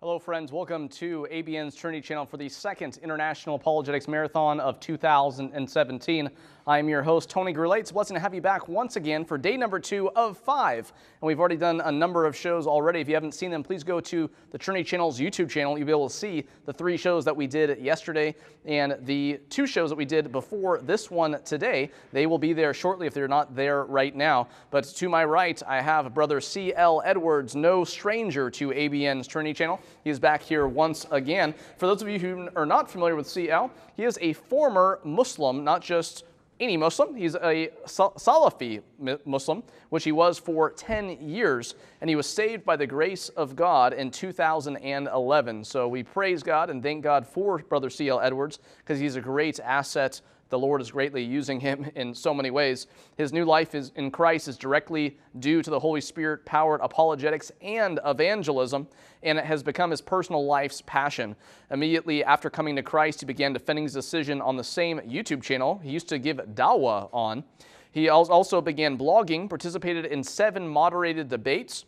Hello friends, welcome to ABN's Trinity channel for the second International Apologetics Marathon of 2017. I am your host, Tony Goulet. It's a blessing to have you back once again for day number 2 of 5. And we've already done a number of shows already. If you haven't seen them, please go to the Trinity channel's YouTube channel. You'll be able to see the 3 shows that we did yesterday and the 2 shows that we did before this one today. They will be there shortly if they're not there right now. But to my right, I have Brother C.L. Edwards, no stranger to ABN's Trinity channel. He's back here once again. For those of you who are not familiar with C.L., he is a former Muslim, not just any Muslim. He's a Salafi Muslim, which he was for 10 years, and he was saved by the grace of God in 2011. So we praise God and thank God for Brother C.L. Edwards, because he's a great asset. The Lord is greatly using him in so many ways. His new life in Christ is directly due to the Holy Spirit-powered apologetics and evangelism, and it has become his personal life's passion. Immediately after coming to Christ, he began defending his decision on the same YouTube channel he used to give dawah on. He also began blogging, participated in 7 moderated debates,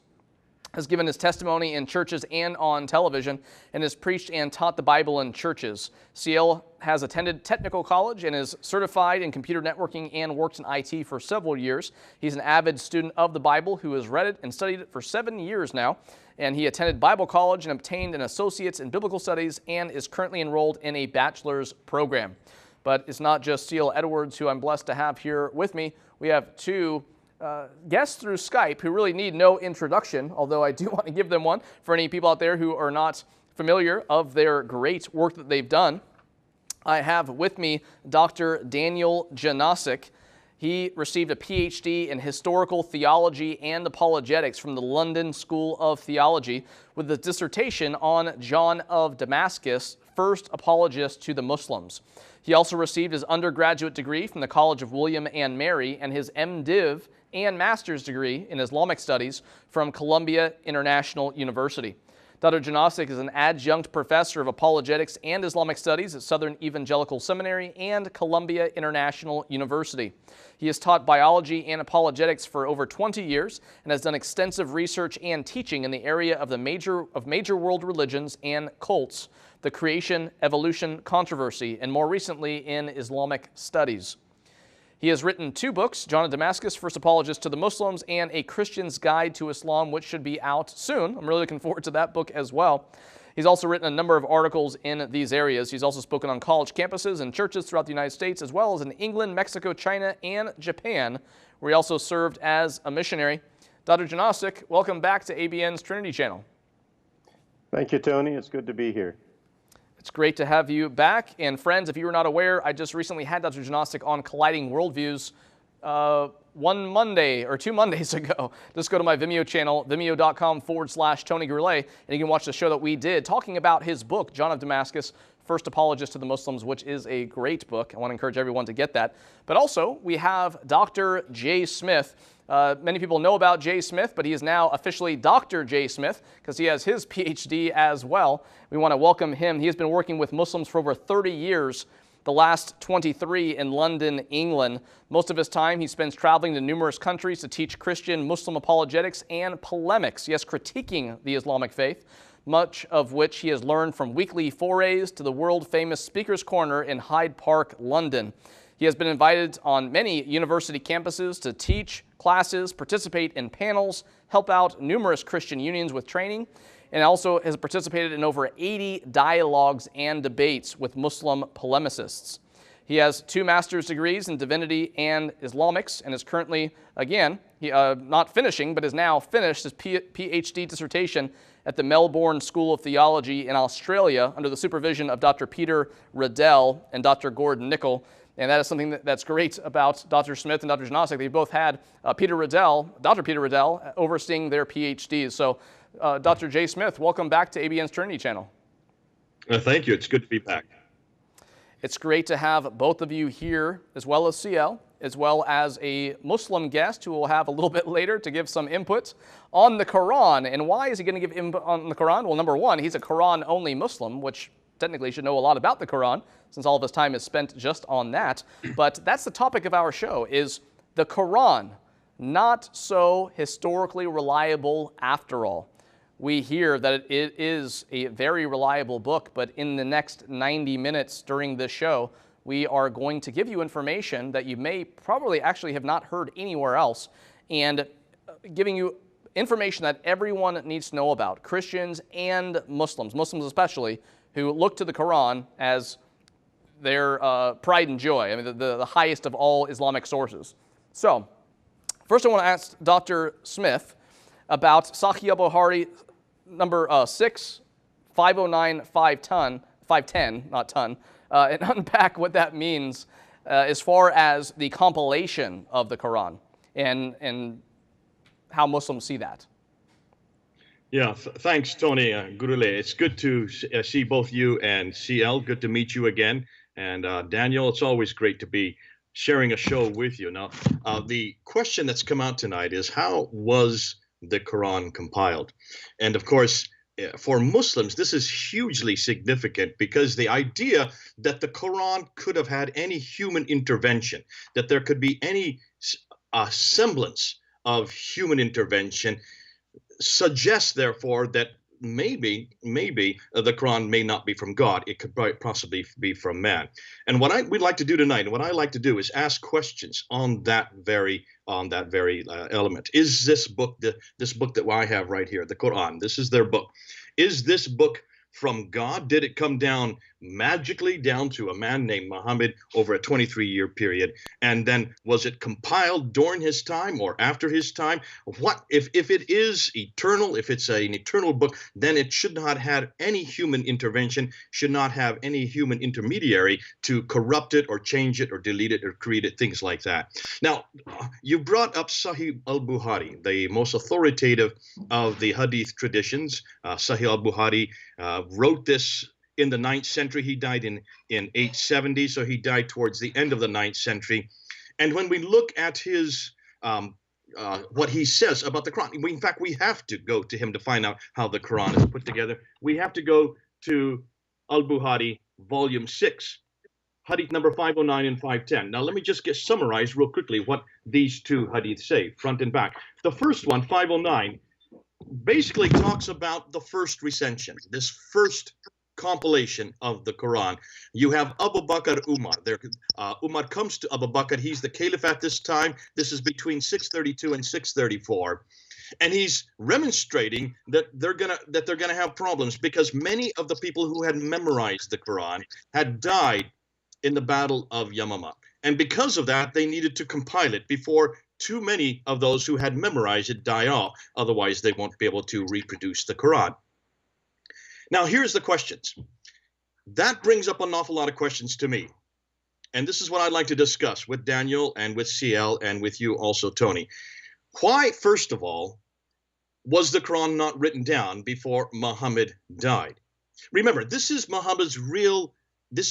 has given his testimony in churches and on television, and has preached and taught the Bible in churches. CL has attended technical college and is certified in computer networking and worked in IT for several years. He's an avid student of the Bible who has read it and studied it for 7 years now, and he attended Bible college and obtained an associate's in biblical studies and is currently enrolled in a bachelor's program. But it's not just C.L. Edwards who I'm blessed to have here with me. We have 2 guests through Skype who really need no introduction, although I do want to give them one for any people out there who are not familiar of their great work that they've done. I have with me Dr. Daniel Janasic. He received a PhD in historical theology and apologetics from the London School of Theology with a dissertation on John of Damascus, first apologist to the Muslims. He also received his undergraduate degree from the College of William and Mary and his MDiv and master's degree in Islamic studies from Columbia International University. Dr. Janasic is an adjunct professor of apologetics and Islamic studies at Southern Evangelical Seminary and Columbia International University. He has taught biology and apologetics for over 20 years and has done extensive research and teaching in the area of major world religions and cults, the creation evolution controversy, and more recently in Islamic studies. He has written 2 books, John of Damascus, First Apologist to the Muslims, and A Christian's Guide to Islam, which should be out soon. I'm really looking forward to that book as well. He's also written a number of articles in these areas. He's also spoken on college campuses and churches throughout the United States, as well as in England, Mexico, China, and Japan, where he also served as a missionary. Dr. Janasic, welcome back to ABN's Trinity channel. Thank you, Tony. It's good to be here. It's great to have you back. And friends, if you were not aware, I just recently had Dr. Janasic on Colliding Worldviews 1 Monday or 2 Mondays ago. Just go to my Vimeo channel, vimeo.com/Tony Goulet, and you can watch the show that we did talking about his book, John of Damascus, First Apologist to the Muslims, which is a great book. I want to encourage everyone to get that. But also, we have Dr. J. Smith. Many people know about J. Smith, but he is now officially Dr. J. Smith because he has his PhD as well. We want to welcome him. He has been working with Muslims for over 30 years, the last 23 in London, England. Most of his time he spends traveling to numerous countries to teach Christian Muslim apologetics and polemics, yes, critiquing the Islamic faith, much of which he has learned from weekly forays to the world-famous Speaker's Corner in Hyde Park, London. He has been invited on many university campuses to teach classes, participate in panels, help out numerous Christian unions with training, and also has participated in over 80 dialogues and debates with Muslim polemicists. He has 2 master's degrees in divinity and Islamics and is currently, again, not finishing, but has now finished his PhD dissertation at the Melbourne School of Theology in Australia under the supervision of Dr. Peter Riddell and Dr. Gordon Nicol. And that is something that's great about Dr. Smith and Dr. Janasic. They both had Dr. Peter Riddell, overseeing their PhDs. So, Dr. J. Smith, welcome back to ABN's Trinity channel. Thank you. It's good to be back. It's great to have both of you here, as well as CL, as well as a Muslim guest who we'll have a little bit later to give some input on the Qur'an. And why is he going to give input on the Qur'an? Well, number one, he's a Qur'an-only Muslim, which technically should know a lot about the Qur'an, since all of his time is spent just on that. But that's the topic of our show, is the Qur'an, not so historically reliable after all. we hear that it is a very reliable book, but in the next 90 minutes during this show, we are going to give you information that you may probably actually have not heard anywhere else, and giving you information that everyone needs to know about, Christians and Muslims especially, who look to the Quran as their pride and joy, I mean, the highest of all Islamic sources. So, first I want to ask Dr. Smith about Sahih al-Bukhari number 6, 509, 510, not ton, and unpack what that means as far as the compilation of the Quran and how Muslims see that. Yeah, thanks, Tony Gurule. It's good to see both you and CL. Good to meet you again. And Daniel, it's always great to be sharing a show with you. Now, the question that's come out tonight is, how was the Quran compiled? And of course, for Muslims, this is hugely significant, because the idea that the Quran could have had any human intervention, that there could be any semblance of human intervention, suggests, therefore, that maybe the Quran may not be from God. It could possibly be from man. And what we'd like to do tonight, and what I like to do, is ask questions on that very element. Is this book, this book that I have right here, the Quran, this is their book, is this book from God? Did it come down magically down to a man named Muhammad over a 23-year period? And then was it compiled during his time or after his time? What if it is eternal, if it's an eternal book, then it should not have any human intervention, should not have any human intermediary to corrupt it or change it or delete it or create it, things like that. Now, you brought up Sahih al-Bukhari, the most authoritative of the hadith traditions. Sahih al-Bukhari wrote this in the 9th century. He died in 870, so he died towards the end of the 9th century. And when we look at his what he says about the Quran, in fact, we have to go to him to find out how the Quran is put together. We have to go to al-Bukhari, volume 6, hadith number 509 and 510. Now, let me just summarize real quickly what these two hadiths say, front and back. The first one, 509, basically talks about the first recension, this first compilation of the Quran. You have Abu Bakr Umar. Umar comes to Abu Bakr. He's the caliph at this time. This is between 632 and 634. And he's remonstrating that they're gonna have problems, because many of the people who had memorized the Quran had died in the Battle of Yamama. And because of that, they needed to compile it before too many of those who had memorized it die off. Otherwise, they won't be able to reproduce the Quran. Now, here's the questions. That brings up an awful lot of questions to me. And this is what I'd like to discuss with Daniel and with CL and with you also, Tony. Why, first of all, was the Quran not written down before Muhammad died? Remember, this is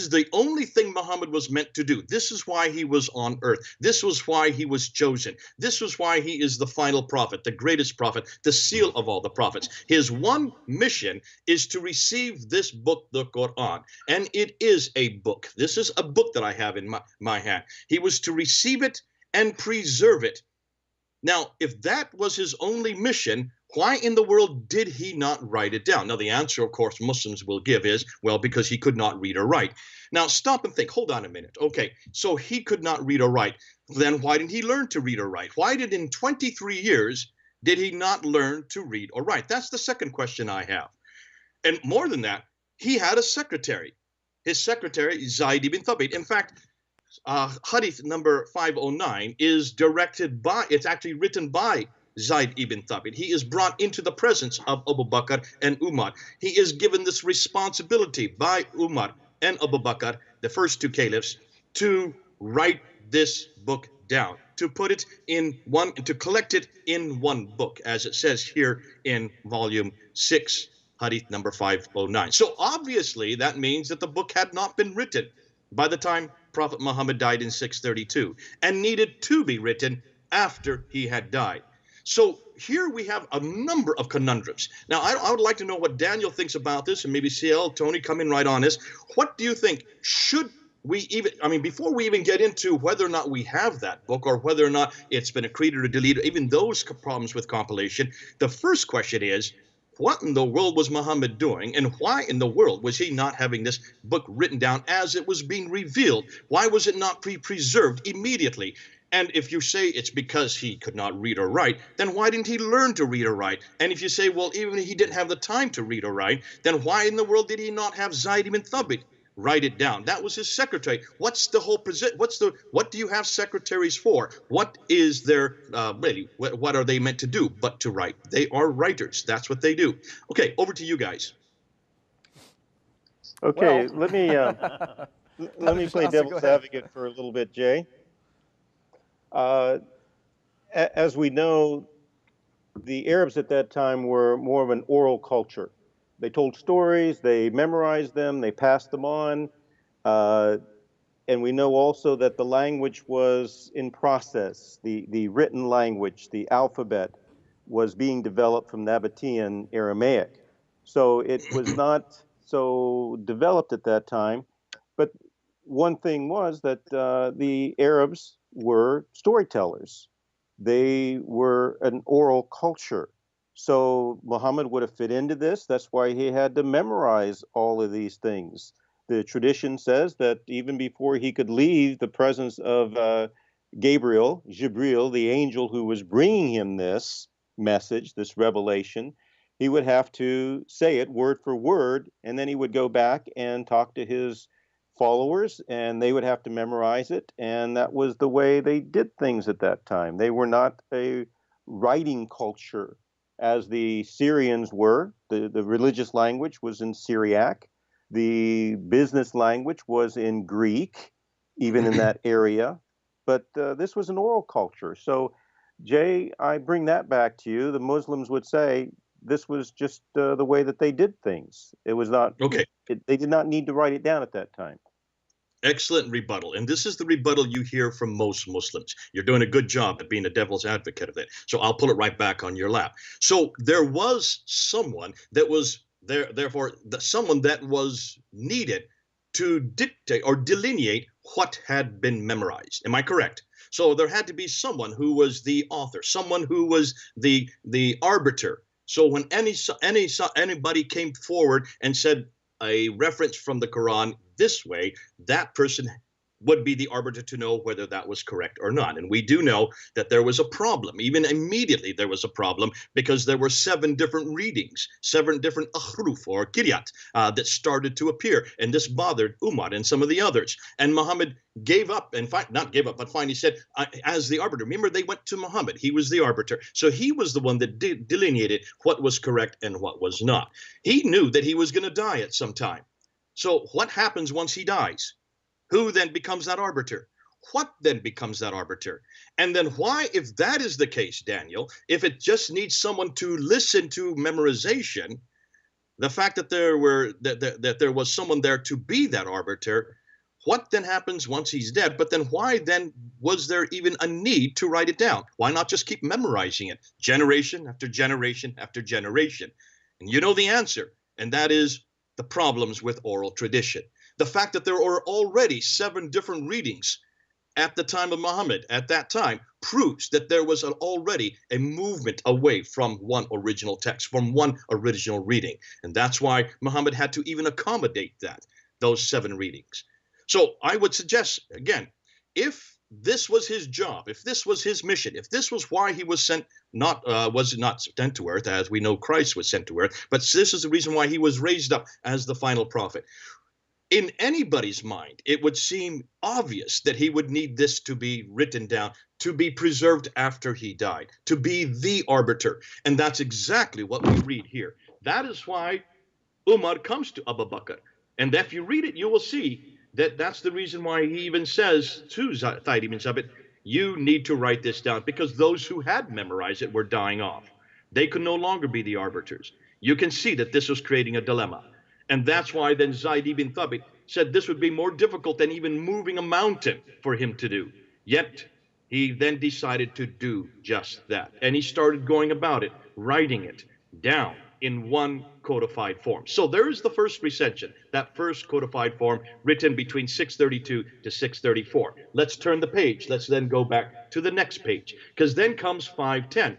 the only thing Muhammad was meant to do. This is why he was on earth. This was why he was chosen. This was why he is the final prophet, the greatest prophet, the seal of all the prophets. His one mission is to receive this book, the Quran. And it is a book. This is a book that I have in my hand. He was to receive it and preserve it. Now, if that was his only mission, why in the world did he not write it down? Now, the answer, of course, Muslims will give is, well, because he could not read or write. Now, stop and think. Hold on a minute. Okay, so he could not read or write. Then why didn't he learn to read or write? Why did in 23 years did he not learn to read or write? That's the second question I have. And more than that, he had a secretary. His secretary, Zayd ibn Thabit. In fact, hadith number 509 is it's actually written by Zayd ibn Thabit. He is brought into the presence of Abu Bakr and Umar. He is given this responsibility by Umar and Abu Bakr, the first two caliphs, to write this book down, to put it in one, to collect it in one book, as it says here in volume 6, hadith number 509. So obviously that means that the book had not been written by the time Prophet Muhammad died in 632 and needed to be written after he had died. So here we have a number of conundrums. Now, I would like to know what Daniel thinks about this, and maybe CL, Tony, come in right on this. What do you think? Should we even, before we even get into whether or not we have that book or whether or not it's been accreted or deleted, even those problems with compilation, the first question is, what in the world was Muhammad doing, and why in the world was he not having this book written down as it was being revealed? Why was it not preserved immediately? And if you say it's because he could not read or write, then why didn't he learn to read or write? And if you say, well, even if he didn't have the time to read or write, then why in the world did he not have Zaid ibn Thabit write it down? That was his secretary. What's the whole what do you have secretaries for? What is their really? What are they meant to do but to write? They are writers. That's what they do. Okay, over to you guys. Okay, Well, let me play devil's advocate for a little bit, Jay. As we know, the Arabs at that time were more of an oral culture. They told stories, they memorized them, they passed them on, and we know also that the language was in process. The written language, the alphabet, was being developed from Nabatean Aramaic. So it was not so developed at that time. But one thing was that the Arabs were storytellers. They were an oral culture. So Muhammad would have fit into this. That's why he had to memorize all of these things. The tradition says that even before he could leave the presence of Jibril, the angel who was bringing him this message, this revelation, he would have to say it word for word, and then he would go back and talk to his followers, and they would have to memorize it. And that was the way they did things at that time. They were not a writing culture as the Syrians were. The religious language was in Syriac. The business language was in Greek, even in that area. But this was an oral culture. So, Jay, I bring that back to you. The Muslims would say this was just the way that they did things. It was not, okay. They did not need to write it down at that time. Excellent rebuttal. And this is the rebuttal you hear from most Muslims. You're doing a good job at being a devil's advocate of it. So I'll pull it right back on your lap. So there was someone that was there, therefore, someone that was needed to dictate or delineate what had been memorized. Am I correct? So there had to be someone who was the author, someone who was the arbiter. So when anybody came forward and said a reference from the Quran this way, that person would be the arbiter to know whether that was correct or not. And we do know that there was a problem. Even immediately there was a problem because there were 7 different readings, 7 different ahruf or kiryat that started to appear. And this bothered Umar and some of the others. And Muhammad gave up, and not gave up, but finally said, as the arbiter. Remember, they went to Muhammad. He was the arbiter. So he was the one that delineated what was correct and what was not. He knew that he was going to die at some time. So what happens once he dies? Who then becomes that arbiter? What then becomes that arbiter? And then why, if that is the case, Daniel, if it just needs someone to listen to memorization, the fact that there was someone there to be that arbiter, what then happens once he's dead? But then why then was there even a need to write it down? Why not just keep memorizing it generation after generation after generation? And you know the answer, and that is the problems with oral tradition. The fact that there are already 7 different readings at the time of Muhammad, at that time, proves that there was already a movement away from one original text, from one original reading. And that's why Muhammad had to even accommodate those 7 readings. So I would suggest, again, if this was his job, if this was his mission, if this was why he was sent, was not sent to earth, as we know Christ was sent to earth, but this is the reason why he was raised up as the final prophet. In anybody's mind, it would seem obvious that he would need this to be written down, to be preserved after he died, to be the arbiter. And that's exactly what we read here. That is why Umar comes to Abu Bakr. And if you read it, you will see that that's the reason why he even says to Zaid ibn Thabit, you need to write this down, because those who had memorized it were dying off. They could no longer be the arbiters. You can see that this was creating a dilemma. And that's why then Zaid ibn Thabit said this would be more difficult than even moving a mountain for him to do. Yet he then decided to do just that. And he started going about it, writing it down in one codified form. So there is the first recension, that first codified form written between 632 to 634. Let's turn the page. Let's then go back to the next page, because then comes 510.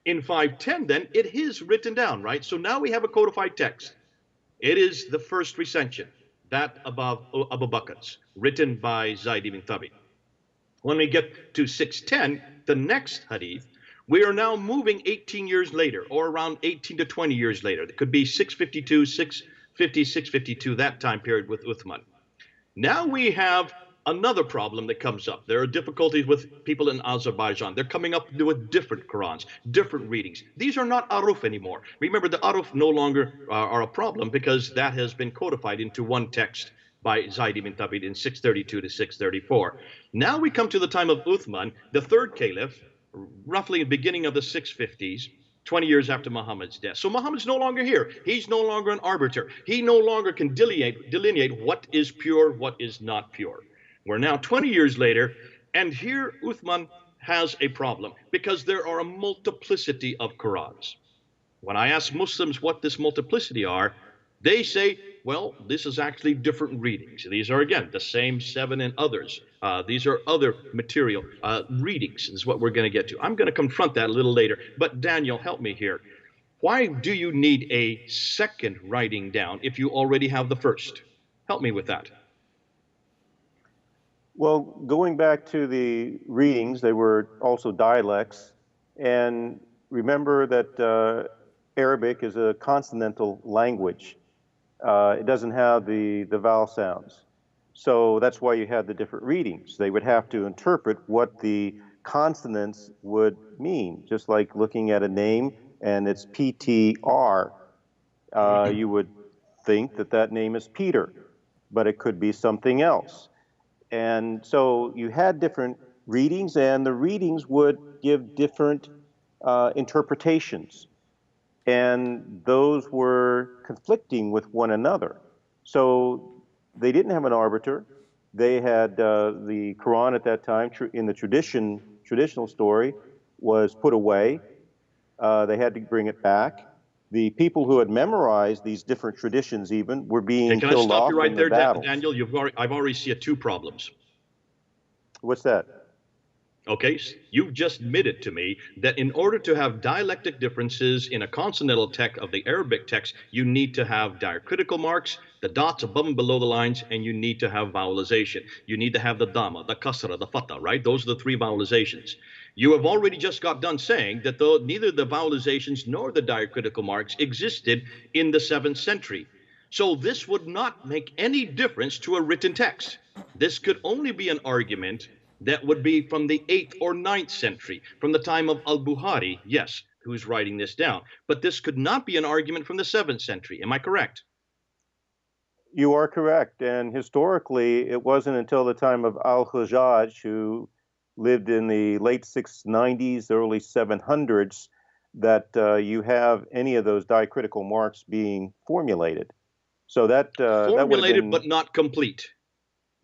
In 510, then, it is written down, right? So now we have a codified text. It is the first recension, that above Abu Bakr's, written by Zayd ibn Thabit. When we get to 610, the next hadith, we are now moving 18 years later, or around 18 to 20 years later. It could be 652, 650, 652, that time period with Uthman. Now we have another problem that comes up. There are difficulties with people in Azerbaijan. They're coming up with different Qur'ans, different readings. These are not aruf anymore. Remember, the aruf no longer are a problem because that has been codified into one text by Zayd ibn Thabit in 632 to 634. Now we come to the time of Uthman, the third caliph, roughly the beginning of the 650s, 20 years after Muhammad's death. So Muhammad's no longer here. He's no longer an arbiter. He no longer can delineate what is pure, what is not pure. We're now 20 years later, and here Uthman has a problem because there are a multiplicity of Qur'ans. When I ask Muslims what this multiplicity are, they say, well, this is actually different readings. These are, again, the same 7 and others. These are other material readings. This is what we're going to get to. I'm going to confront that a little later. But Daniel, help me here. Why do you need a second writing down if you already have the first? Help me with that. Well, going back to the readings, they were also dialects. And remember that Arabic is a consonantal language. It doesn't have the vowel sounds. So that's why you had the different readings. They would have to interpret what the consonants would mean, just like looking at a name and it's PTR. You would think that that name is Peter, but it could be something else. And so you had different readings, and the readings would give different interpretations. And those were conflicting with one another. So they didn't have an arbiter. They had the Quran at that time, in the traditional story, was put away. They had to bring it back. The people who had memorized these different traditions even were being Can killed I stop off you right in there, the battles. Daniel? I've already seen 2 problems. What's that? Okay, you've just admitted to me that in order to have dialectic differences in a consonantal text of the Arabic text, you need to have diacritical marks, the dots above and below the lines, and you need to have vowelization. You need to have the dhamma, the kasra, the fatha, right? Those are the 3 vowelizations. You have already just got done saying that neither the vowelizations nor the diacritical marks existed in the 7th century. So this would not make any difference to a written text. This could only be an argument that would be from the 8th or 9th century, from the time of Al-Bukhari, yes, who's writing this down. But this could not be an argument from the 7th century. Am I correct? You are correct. And historically, it wasn't until the time of Al-Hajjaj, who lived in the late 690s, early 700s, that you have any of those diacritical marks being formulated. So that formulated but not complete.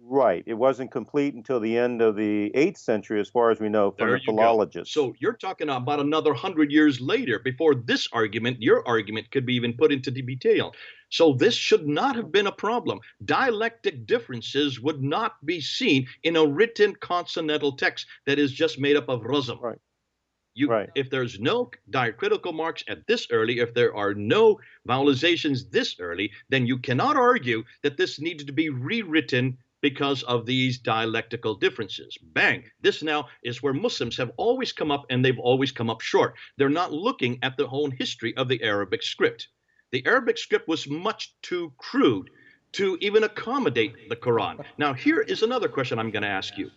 Right. It wasn't complete until the end of the 8th century, as far as we know, from the philologists. So you're talking about another 100 years later before this argument, your argument, could be even put into detail. So this should not have been a problem. Dialectic differences would not be seen in a written consonantal text that is just made up of razm. Right. If there's no diacritical marks at this early, if there are no vowelizations this early, then you cannot argue that this needed to be rewritten because of these dialectical differences. Bang. This now is where Muslims have always come up, and they've always come up short. They're not looking at the whole history of the Arabic script. The Arabic script was much too crude to even accommodate the Quran. Now, here is another question I'm going to ask you.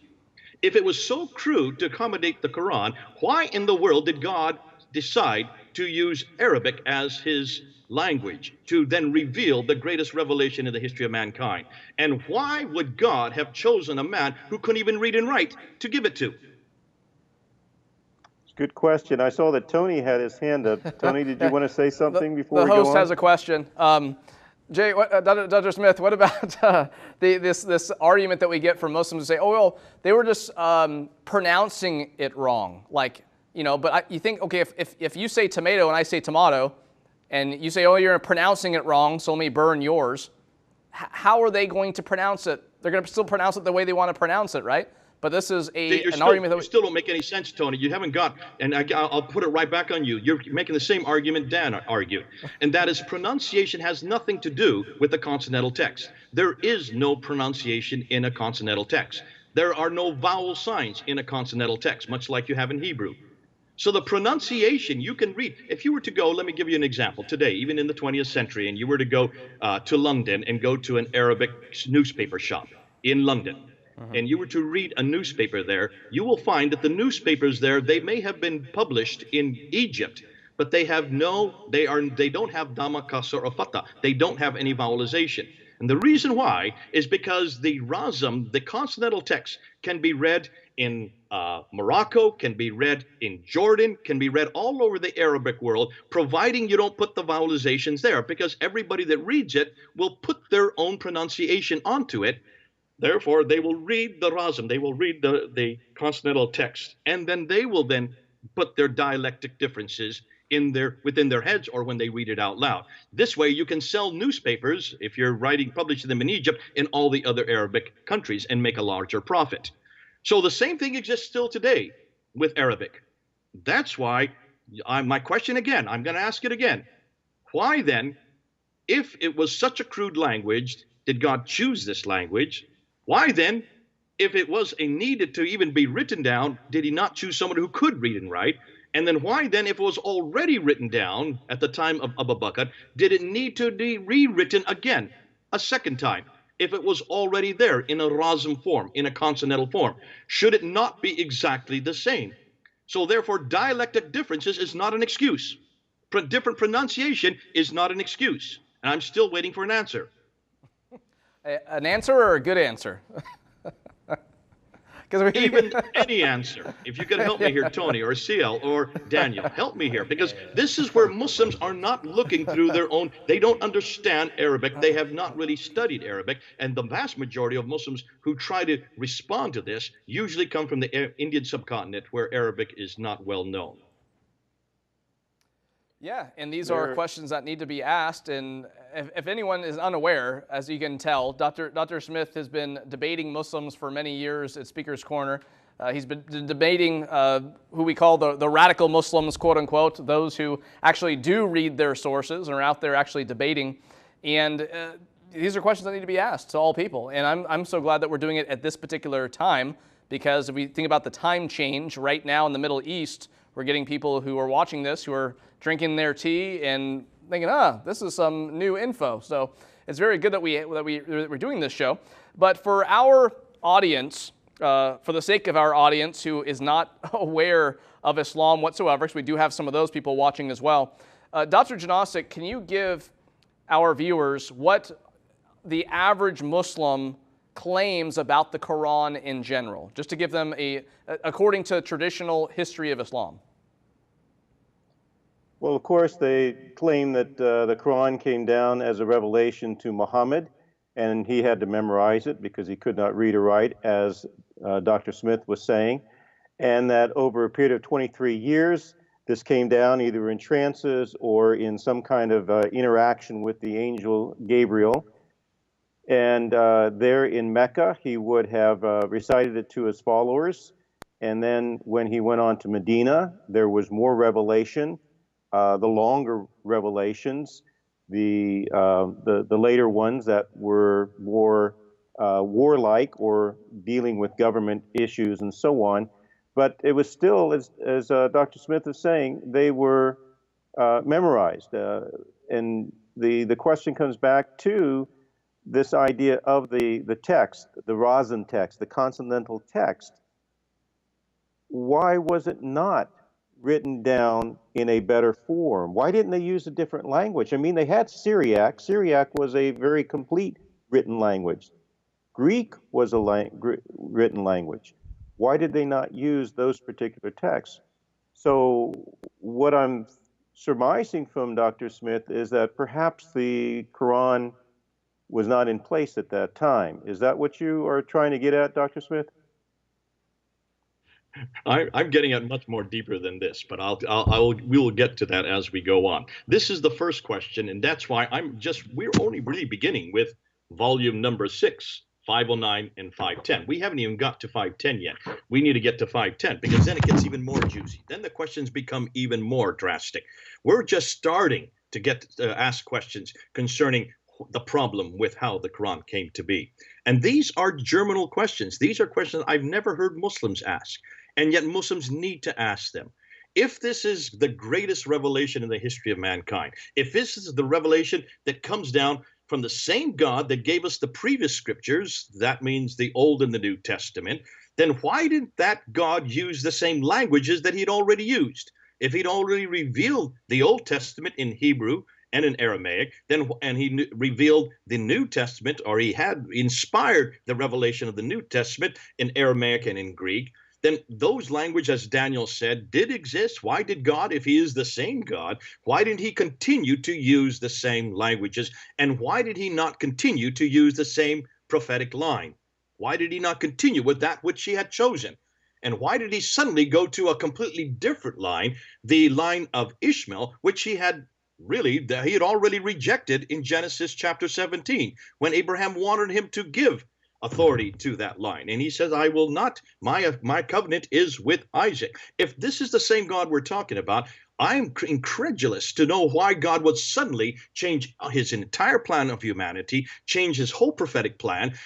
If it was so crude to accommodate the Quran, why in the world did God decide to use Arabic as his language to then reveal the greatest revelation in the history of mankind? And why would God have chosen a man who couldn't even read and write to give it to? Good question. I saw that Tony had his hand up. Tony, did you want to say something before we go on? The host has a question. Jay, Dr. Smith, what about this argument that we get from Muslims who say, oh, well, they were just pronouncing it wrong. Like, you know, but you think, okay, if you say tomato and I say tomato, and you say, oh, you're pronouncing it wrong, so let me burn yours, how are they going to pronounce it? They're going to still pronounce it the way they want to pronounce it, right? But this is an argument that you still don't make any sense, Tony. You haven't got, and I'll put it right back on you. You're making the same argument Dan argued, and that is pronunciation has nothing to do with the consonantal text. There is no pronunciation in a consonantal text. There are no vowel signs in a consonantal text, much like you have in Hebrew. So the pronunciation you can read. If you were to go, let me give you an example today, even in the 20th century, and you were to go to London and go to an Arabic newspaper shop in London, and you were to read a newspaper there, you will find that the newspapers there, they may have been published in Egypt, but they don't have dhamma, kasra, or fatha. They don't have any vowelization. And the reason why is because the razam, the consonantal text, can be read in Morocco, can be read in Jordan, can be read all over the Arabic world, providing you don't put the vowelizations there, because everybody that reads it will put their own pronunciation onto it. Therefore, they will read the razam, they will read the consonantal text, and then they will then put their dialectic differences within their heads or when they read it out loud. This way, you can sell newspapers, if you're publishing them in Egypt, in all the other Arabic countries and make a larger profit. So the same thing exists still today with Arabic. That's why my question again, I'm going to ask it again. Why then, if it was such a crude language, did God choose this language? Why then, if it was needed to even be written down, did he not choose someone who could read and write? And then why then, if it was already written down at the time of Abu Bakr, did it need to be rewritten again, a second time? If it was already there in a razam form, in a consonantal form, should it not be exactly the same? So therefore, dialectic differences is not an excuse. Different pronunciation is not an excuse. And I'm still waiting for an answer. An answer or a good answer? Even any answer. If you could help me here, Tony, or CL, or Daniel, help me here. Because this is where Muslims are not looking through their own, they don't understand Arabic. They have not really studied Arabic. And the vast majority of Muslims who try to respond to this usually come from the Indian subcontinent, where Arabic is not well known. Yeah, and these are questions that need to be asked. And if anyone is unaware, as you can tell, Dr. Smith has been debating Muslims for many years at Speaker's Corner. He's been debating who we call the radical Muslims, quote unquote, those who actually do read their sources and are out there actually debating. And these are questions that need to be asked to all people. And I'm so glad that we're doing it at this particular time, because if we think about the time change right now in the Middle East, we're getting people who are watching this who are drinking their tea and thinking, this is some new info. So it's very good that we're doing this show. But for our audience, for the sake of our audience who is not aware of Islam whatsoever, because we do have some of those people watching as well, Dr. Janosic, can you give our viewers what the average Muslim claims about the Quran in general, just to give them according to traditional history of Islam? Well, of course, they claim that the Quran came down as a revelation to Muhammad, and he had to memorize it because he could not read or write, as Dr. Smith was saying, and that over a period of 23 years, this came down either in trances or in some kind of interaction with the angel Gabriel. And there in Mecca, he would have recited it to his followers. And then when he went on to Medina, there was more revelation. The longer revelations, the later ones that were more warlike or dealing with government issues and so on. But it was still, as Dr. Smith is saying, they were memorized. And the question comes back to this idea of the text, the razam text, the consonantal text. Why was it not written down in a better form? Why didn't they use a different language? I mean, they had Syriac. Syriac was a very complete written language. Greek was a written language. Why did they not use those particular texts? So what I'm surmising from Dr. Smith is that perhaps the Quran was not in place at that time. Is that what you are trying to get at, Dr. Smith? I'm getting at much more deeper than this, but we will get to that as we go on. This is the first question, and that's why we're only really beginning with volume number 6, 509 and 510. We haven't even got to 510 yet. We need to get to 510 because then it gets even more juicy. Then the questions become even more drastic. We're just starting to get ask questions concerning the problem with how the Quran came to be. And these are germinal questions. These are questions I've never heard Muslims ask, and yet Muslims need to ask them. If this is the greatest revelation in the history of mankind, if this is the revelation that comes down from the same God that gave us the previous scriptures, that means the Old and the New Testament, then why didn't that God use the same languages that he'd already used? If he'd already revealed the Old Testament in Hebrew and in Aramaic, and he revealed the New Testament, or he had inspired the revelation of the New Testament in Aramaic and in Greek, then those languages, as Daniel said, did exist. Why did God, if he is the same God, why didn't he continue to use the same languages? And why did he not continue to use the same prophetic line? Why did he not continue with that which he had chosen? And why did he suddenly go to a completely different line, the line of Ishmael, which he had already rejected in Genesis chapter 17, when Abraham wanted him to give authority to that line. And he says, I will not, my covenant is with Isaac. If this is the same God we're talking about, I'm incredulous to know why God would suddenly change his entire plan of humanity, change his whole prophetic plan,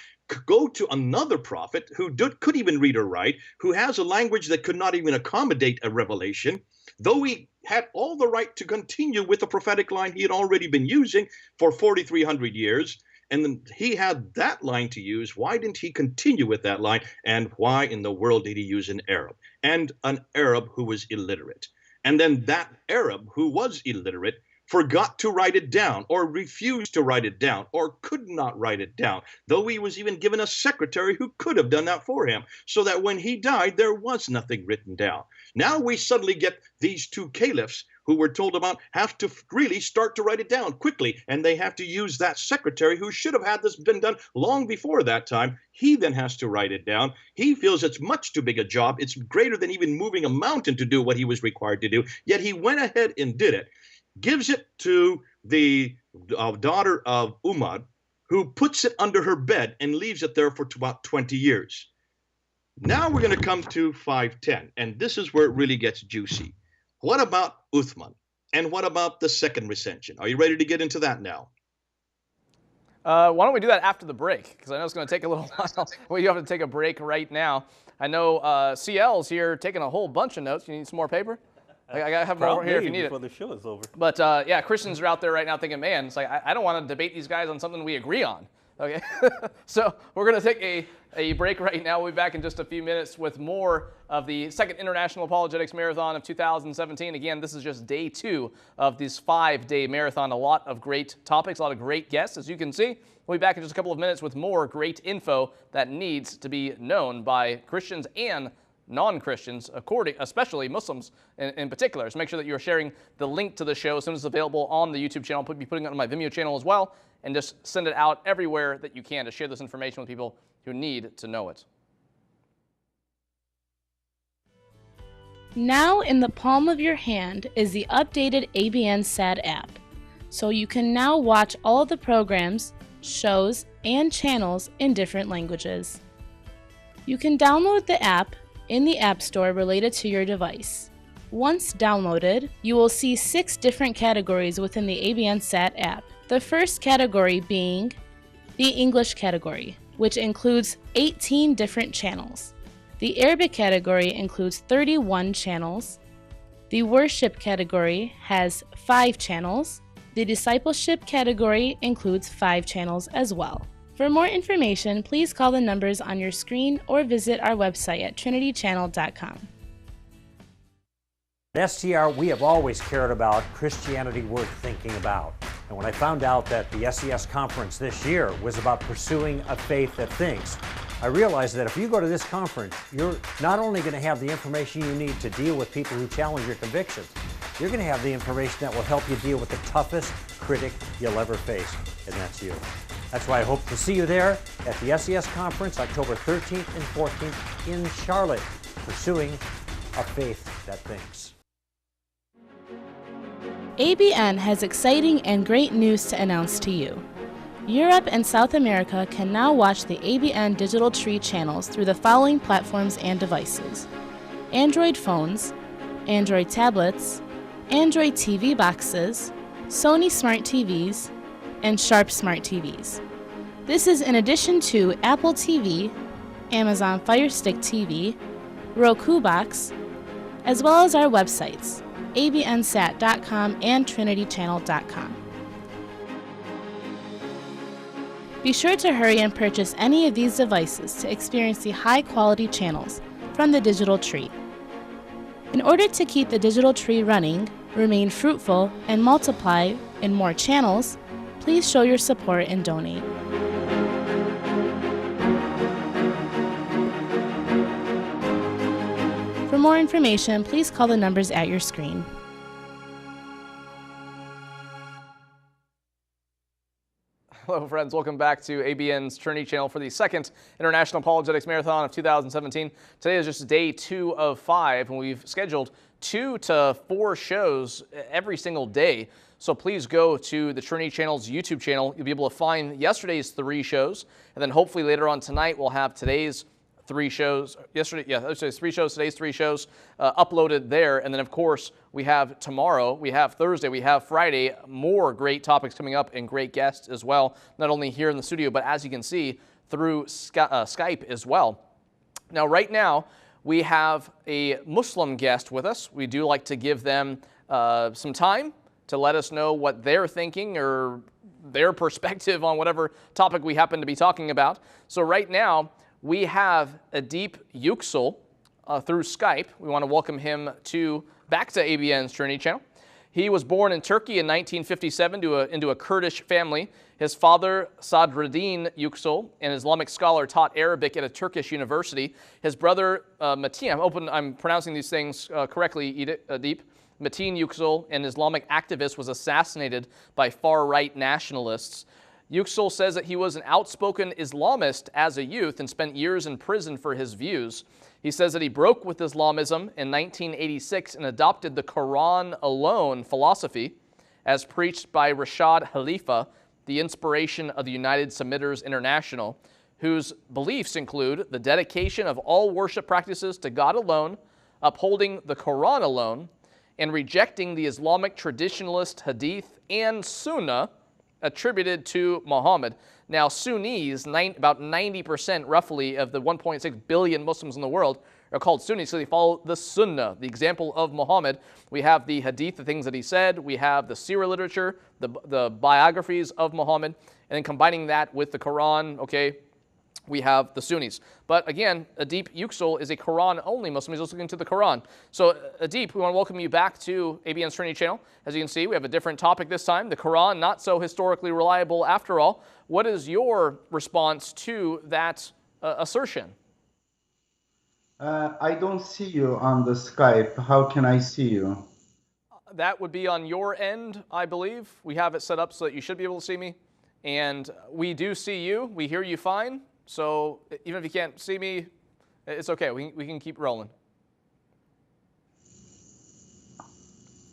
go to another prophet who could even read or write, who has a language that could not even accommodate a revelation, though he had all the right to continue with the prophetic line he had already been using for 4,300 years. And then he had that line to use. Why didn't he continue with that line? And why in the world did he use an Arab? And an Arab who was illiterate. And then that Arab who was illiterate forgot to write it down, or refused to write it down, or could not write it down, though he was even given a secretary who could have done that for him, so that when he died, there was nothing written down. Now we suddenly get these two caliphs who were told about have to really start to write it down quickly, and they have to use that secretary who should have had this been done long before that time. He then has to write it down. He feels it's much too big a job. It's greater than even moving a mountain to do what he was required to do, yet he went ahead and did it. Gives it to the daughter of Umar, who puts it under her bed and leaves it there for about 20 years. Now we're going to come to 510, and this is where it really gets juicy. What about Uthman? And what about the second recension? Are you ready to get into that now? Why don't we do that after the break? Because I know it's going to take a little while. Well, you have to take a break right now. I know CL's here taking a whole bunch of notes. You need some more paper? I have more here if you need before it. the show is over. But yeah, Christians are out there right now thinking, man, it's like I don't want to debate these guys on something we agree on. Okay, so we're going to take a break right now. We'll be back in just a few minutes with more of the second International Apologetics Marathon of 2017. Again, this is just day 2 of this 5-day marathon. A lot of great topics, a lot of great guests, as you can see. We'll be back in just a couple of minutes with more great info that needs to be known by Christians and non-Christians, especially Muslims in particular. So make sure that you're sharing the link to the show as soon as it's available on the YouTube channel. I'll be putting it on my Vimeo channel as well, and just send it out everywhere that you can to share this information with people who need to know it. Now in the palm of your hand is the updated ABN SAD app, so you can now watch all the programs, shows, and channels in different languages. You can download the app in the App Store related to your device. Once downloaded, you will see 6 different categories within the ABN SAT app. The first category being the English category, which includes 18 different channels. The Arabic category includes 31 channels. The Worship category has 5 channels. The Discipleship category includes 5 channels as well. For more information, please call the numbers on your screen or visit our website at trinitychannel.com. At STR, we have always cared about Christianity worth thinking about. And when I found out that the SES conference this year was about pursuing a faith that thinks, I realized that if you go to this conference, you're not only going to have the information you need to deal with people who challenge your convictions, you're going to have the information that will help you deal with the toughest critic you'll ever face, and that's you. That's why I hope to see you there at the SES conference, October 13th and 14th in Charlotte, pursuing a faith that thinks. ABN has exciting and great news to announce to you. Europe and South America can now watch the ABN Digital Tree channels through the following platforms and devices: Android phones, Android tablets, Android TV boxes, Sony Smart TVs, and Sharp Smart TVs. This is in addition to Apple TV, Amazon Fire Stick TV, Roku Box, as well as our websites, abnsat.com and trinitychannel.com. Be sure to hurry and purchase any of these devices to experience the high-quality channels from the digital tree. In order to keep the digital tree running, remain fruitful, and multiply in more channels, please show your support and donate. For more information, please call the numbers at your screen. Hello, friends. Welcome back to ABN's Trinity channel for the second International Apologetics Marathon of 2017. Today is just day 2 of 5, and we've scheduled 2 to 4 shows every single day. So please go to the Trinity channel's YouTube channel. You'll be able to find yesterday's 3 shows, and then hopefully later on tonight we'll have today's 3 shows. Yesterday's 3 shows, today's 3 shows uploaded there. And then, of course, we have tomorrow, we have Thursday, we have Friday, more great topics coming up and great guests as well, not only here in the studio, but as you can see, through Skype as well. Now, right now, we have a Muslim guest with us. We do like to give them some time to let us know what they're thinking or their perspective on whatever topic we happen to be talking about. So right now, we have Adip Yüksel through Skype. We want to welcome him back to ABN's Trinity channel. He was born in Turkey in 1957 into a Kurdish family. His father, Sadreddin Yüksel, an Islamic scholar, taught Arabic at a Turkish university. His brother, Metin, I'm pronouncing these things correctly, Adip. Metin Yüksel, an Islamic activist, was assassinated by far-right nationalists. Yüksel says that he was an outspoken Islamist as a youth and spent years in prison for his views. He says that he broke with Islamism in 1986 and adopted the Qur'an alone philosophy as preached by Rashad Khalifa, the inspiration of the United Submitters International, whose beliefs include the dedication of all worship practices to God alone, upholding the Qur'an alone, and rejecting the Islamic traditionalist hadith and sunnah attributed to Muhammad. Now, Sunnis, about 90% roughly of the 1.6 billion Muslims in the world are called Sunnis, so they follow the Sunnah, the example of Muhammad. We have the Hadith, the things that he said. We have the Sirah literature, the biographies of Muhammad, and then combining that with the Quran, okay, we have the Sunnis. But again, Adip Yüksel is a Quran-only Muslim. He's also looking to the Quran. So Adip, we want to welcome you back to ABN's Trinity channel. As you can see, we have a different topic this time. The Quran, not so historically reliable after all. What is your response to that assertion? I don't see you on the Skype. How can I see you? That would be on your end, I believe. We have it set up so that you should be able to see me. And we do see you. We hear you fine. So even if you can't see me, it's okay. We can keep rolling.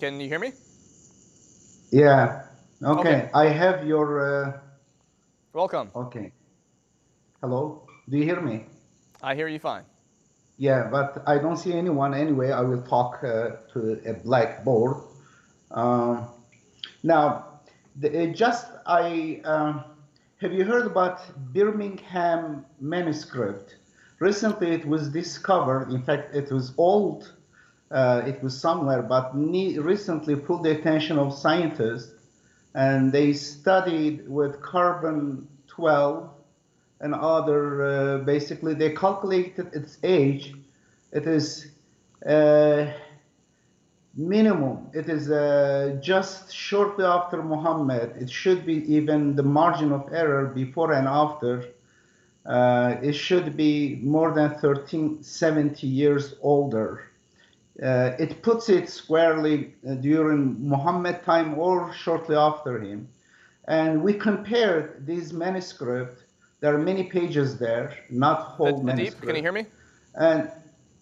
Can you hear me? Yeah. Okay. I have your... Welcome. Okay. Hello? Do you hear me? I hear you fine. Yeah, but I don't see anyone anyway. I will talk to a blackboard. Now, have you heard about Birmingham manuscript? Recently it was discovered, in fact it was old, it was somewhere, but recently pulled the attention of scientists, and they studied with carbon-12 and other, basically they calculated its age. It is minimum. It is just shortly after Muhammad. It should be even the margin of error before and after. It should be more than 1370 years older. It puts it squarely during Muhammad time or shortly after him. And we compared these manuscripts. There are many pages there, not whole manuscript. Can you hear me? And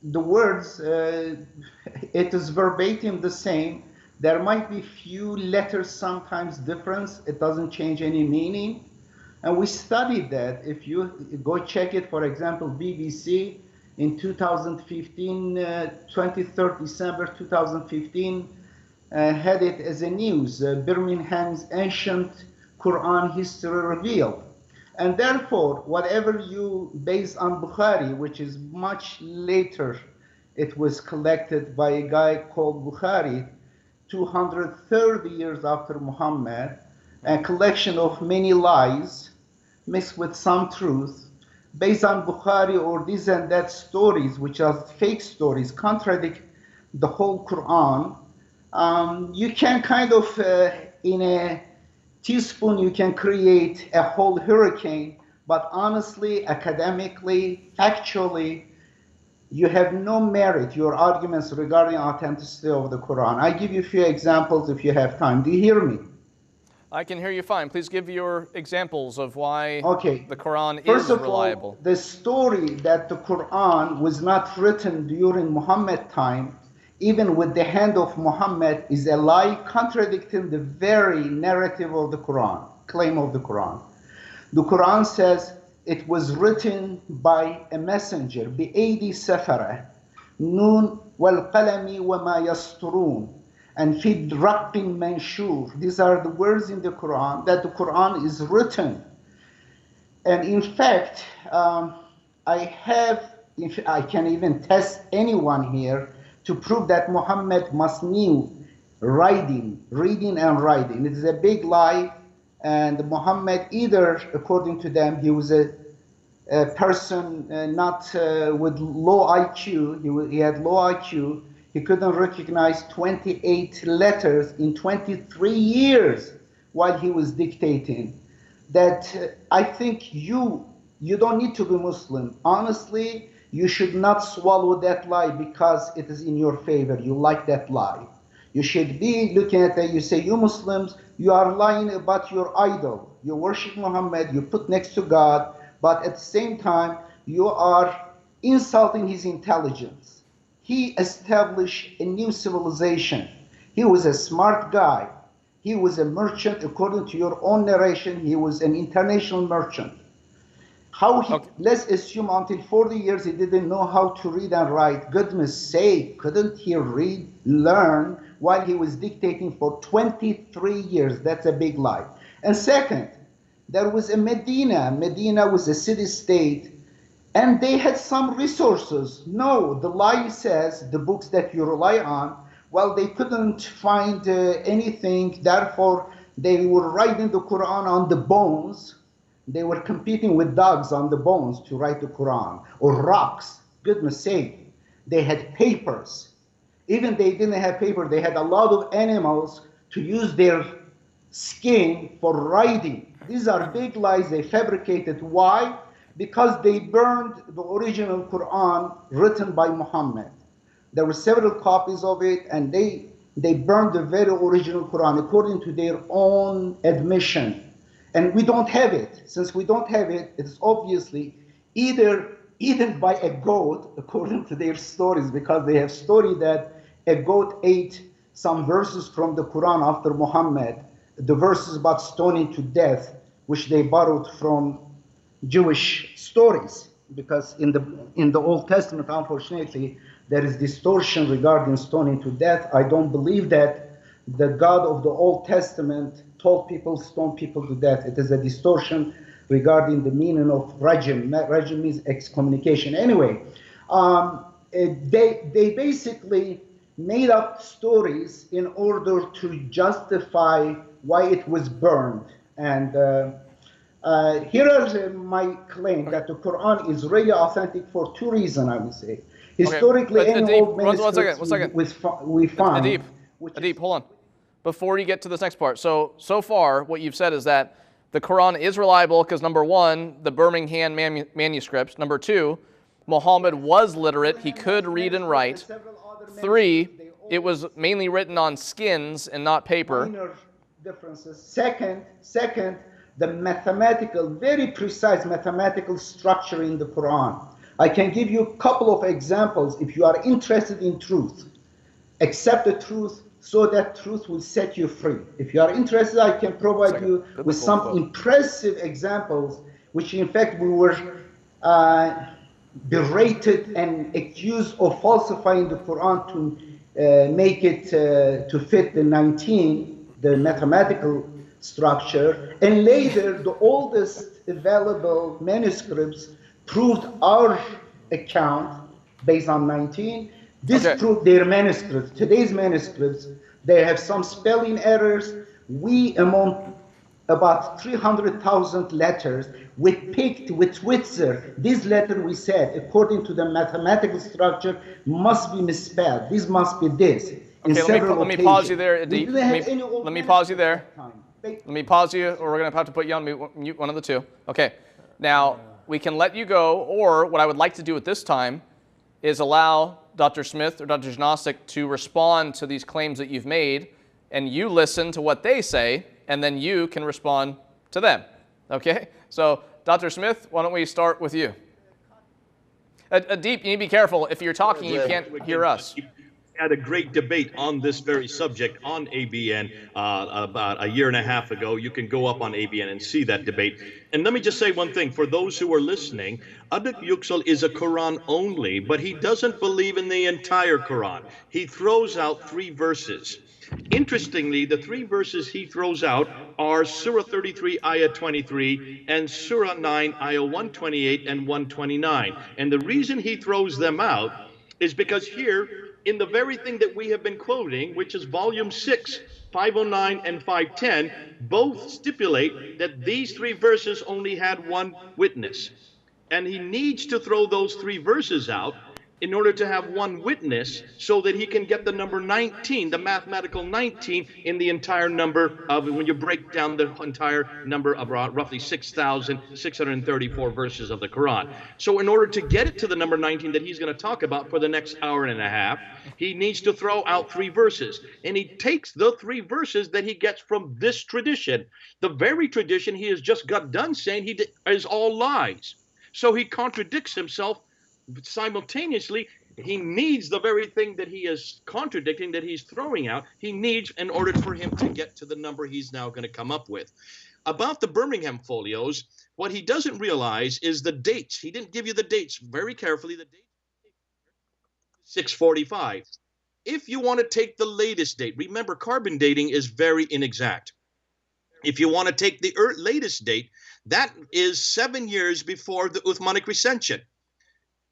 the words, it is verbatim the same. There might be few letters sometimes difference. It doesn't change any meaning. And we studied that. If you go check it, for example, BBC in 2015, 23rd December 2015, had it as a news, Birmingham's ancient Qur'an history revealed. And therefore, whatever you base on Bukhari, which is much later, it was collected by a guy called Bukhari, 230 years after Muhammad, a collection of many lies mixed with some truth, based on Bukhari or this and that stories, which are fake stories, contradict the whole Quran. You can kind of, in a teaspoon, you can create a whole hurricane, but honestly, academically, factually, you have no merit, your arguments regarding authenticity of the Quran. I give you a few examples if you have time. Do you hear me? I can hear you fine. Please give your examples of why the Quran First is of reliable. all, the story that the Quran was not written during Muhammad time, even with the hand of Muhammad, is a lie contradicting the very narrative of the Quran, claim of the Quran. The Quran says it was written by a messenger, بِأَيْدِي سَفَرَةٍ نُونَ وَالْقَلَمِ وَمَا يَسْطُرُونَ and فِي رَقٍّ مَنْشُورٍ. These are the words in the Quran, that the Quran is written. And in fact, I can even test anyone here to prove that Muhammad must knew reading and writing. It is a big lie. And Muhammad, either, according to them, he was a person not with low IQ. He had low IQ. He couldn't recognize 28 letters in 23 years while he was dictating. That I think you don't need to be Muslim. Honestly, you should not swallow that lie because it is in your favor. You like that lie. You should be looking at that. You say, you Muslims, you are lying about your idol. You worship Muhammad, you put next to God, but at the same time, you are insulting his intelligence. He established a new civilization. He was a smart guy. He was a merchant, according to your own narration. He was an international merchant. Let's assume until 40 years he didn't know how to read and write. Goodness sake, couldn't he learn while he was dictating for 23 years? That's a big lie. And second, there was a Medina. Medina was a city-state, and they had some resources. No, the lie says, the books that you rely on, well, they couldn't find anything, therefore they were writing the Quran on the bones. They were competing with dogs on the bones to write the Quran, or rocks. Goodness sake, they had papers. Even they didn't have paper, they had a lot of animals to use their skin for writing. These are big lies they fabricated. Why? Because they burned the original Quran written by Muhammad. There were several copies of it, and they burned the very original Quran according to their own admission. And we don't have it. Since we don't have it, it's obviously either eaten by a goat, according to their stories, because they have story that a goat ate some verses from the Quran after Muhammad, the verses about stoning to death, which they borrowed from Jewish stories, because in the Old Testament, unfortunately, there is distortion regarding stoning to death. I don't believe that the God of the Old Testament told people stone people to death. It is a distortion regarding the meaning of rajim. Rajim means excommunication. Anyway, they basically made up stories in order to justify why it was burned. And here is my claim that the Quran is really authentic for two reasons, I would say. Historically, any old manuscripts we find. Adib, hold on. Before you get to this next part, so far what you've said is that the Quran is reliable because, number one, the Birmingham manuscripts. Number two, Muhammad was literate. He could read and write. Three, it was mainly written on skins and not paper. Minor differences. Second, the mathematical, very precise mathematical structure in the Quran. I can give you a couple of examples if you are interested in truth. Accept the truth so that truth will set you free. If you are interested, I can provide you with some impressive examples, which in fact we were berated and accused of falsifying the Quran to make it to fit the 19, the mathematical structure. And later, the oldest available manuscripts proved our account based on 19. This proved their manuscripts. Today's manuscripts, they have some spelling errors. We, among about 300,000 letters, we picked with Switzer. This letter, we said, according to the mathematical structure, must be misspelled. This must be this. Okay, let me pause you there, Adib. Let me pause you there. Let me pause you, or we're going to have to put you on mute, one of the two. Okay, now we can let you go, or what I would like to do at this time is allow Dr. Smith or Dr. Jnostic to respond to these claims that you've made, and you listen to what they say, and then you can respond to them. Okay? So, Dr. Smith, why don't we start with you? Adib, you need to be careful. If you're talking, you can't hear us. Had a great debate on this very subject on ABN about a year and a half ago. You can go up on ABN and see that debate. And let me just say one thing for those who are listening. Adib Yüksel is a Quran only, but he doesn't believe in the entire Quran. He throws out 3 verses. Interestingly, the 3 verses he throws out are Surah 33, Ayah 23, and Surah 9, Ayah 128 and 129. And the reason he throws them out is because here, in the very thing that we have been quoting, which is volume 6, 509 and 510, both stipulate that these 3 verses only had 1 witness. And he needs to throw those 3 verses out in order to have 1 witness so that he can get the number 19, the mathematical 19 in the entire number of, when you break down the entire number of roughly 6,634 verses of the Quran. So in order to get it to the number 19 that he's going to talk about for the next hour and a half, he needs to throw out 3 verses. And he takes the 3 verses that he gets from this tradition, the very tradition he has just got done saying is all lies. So he contradicts himself. Simultaneously, he needs the very thing that he is contradicting, that he's throwing out, he needs in order for him to get to the number he's now going to come up with. About the Birmingham folios, what he doesn't realize is the dates. He didn't give you the dates very carefully. The date 645. If you want to take the latest date, remember carbon dating is very inexact. If you want to take the latest date, that is 7 years before the Uthmanic recension.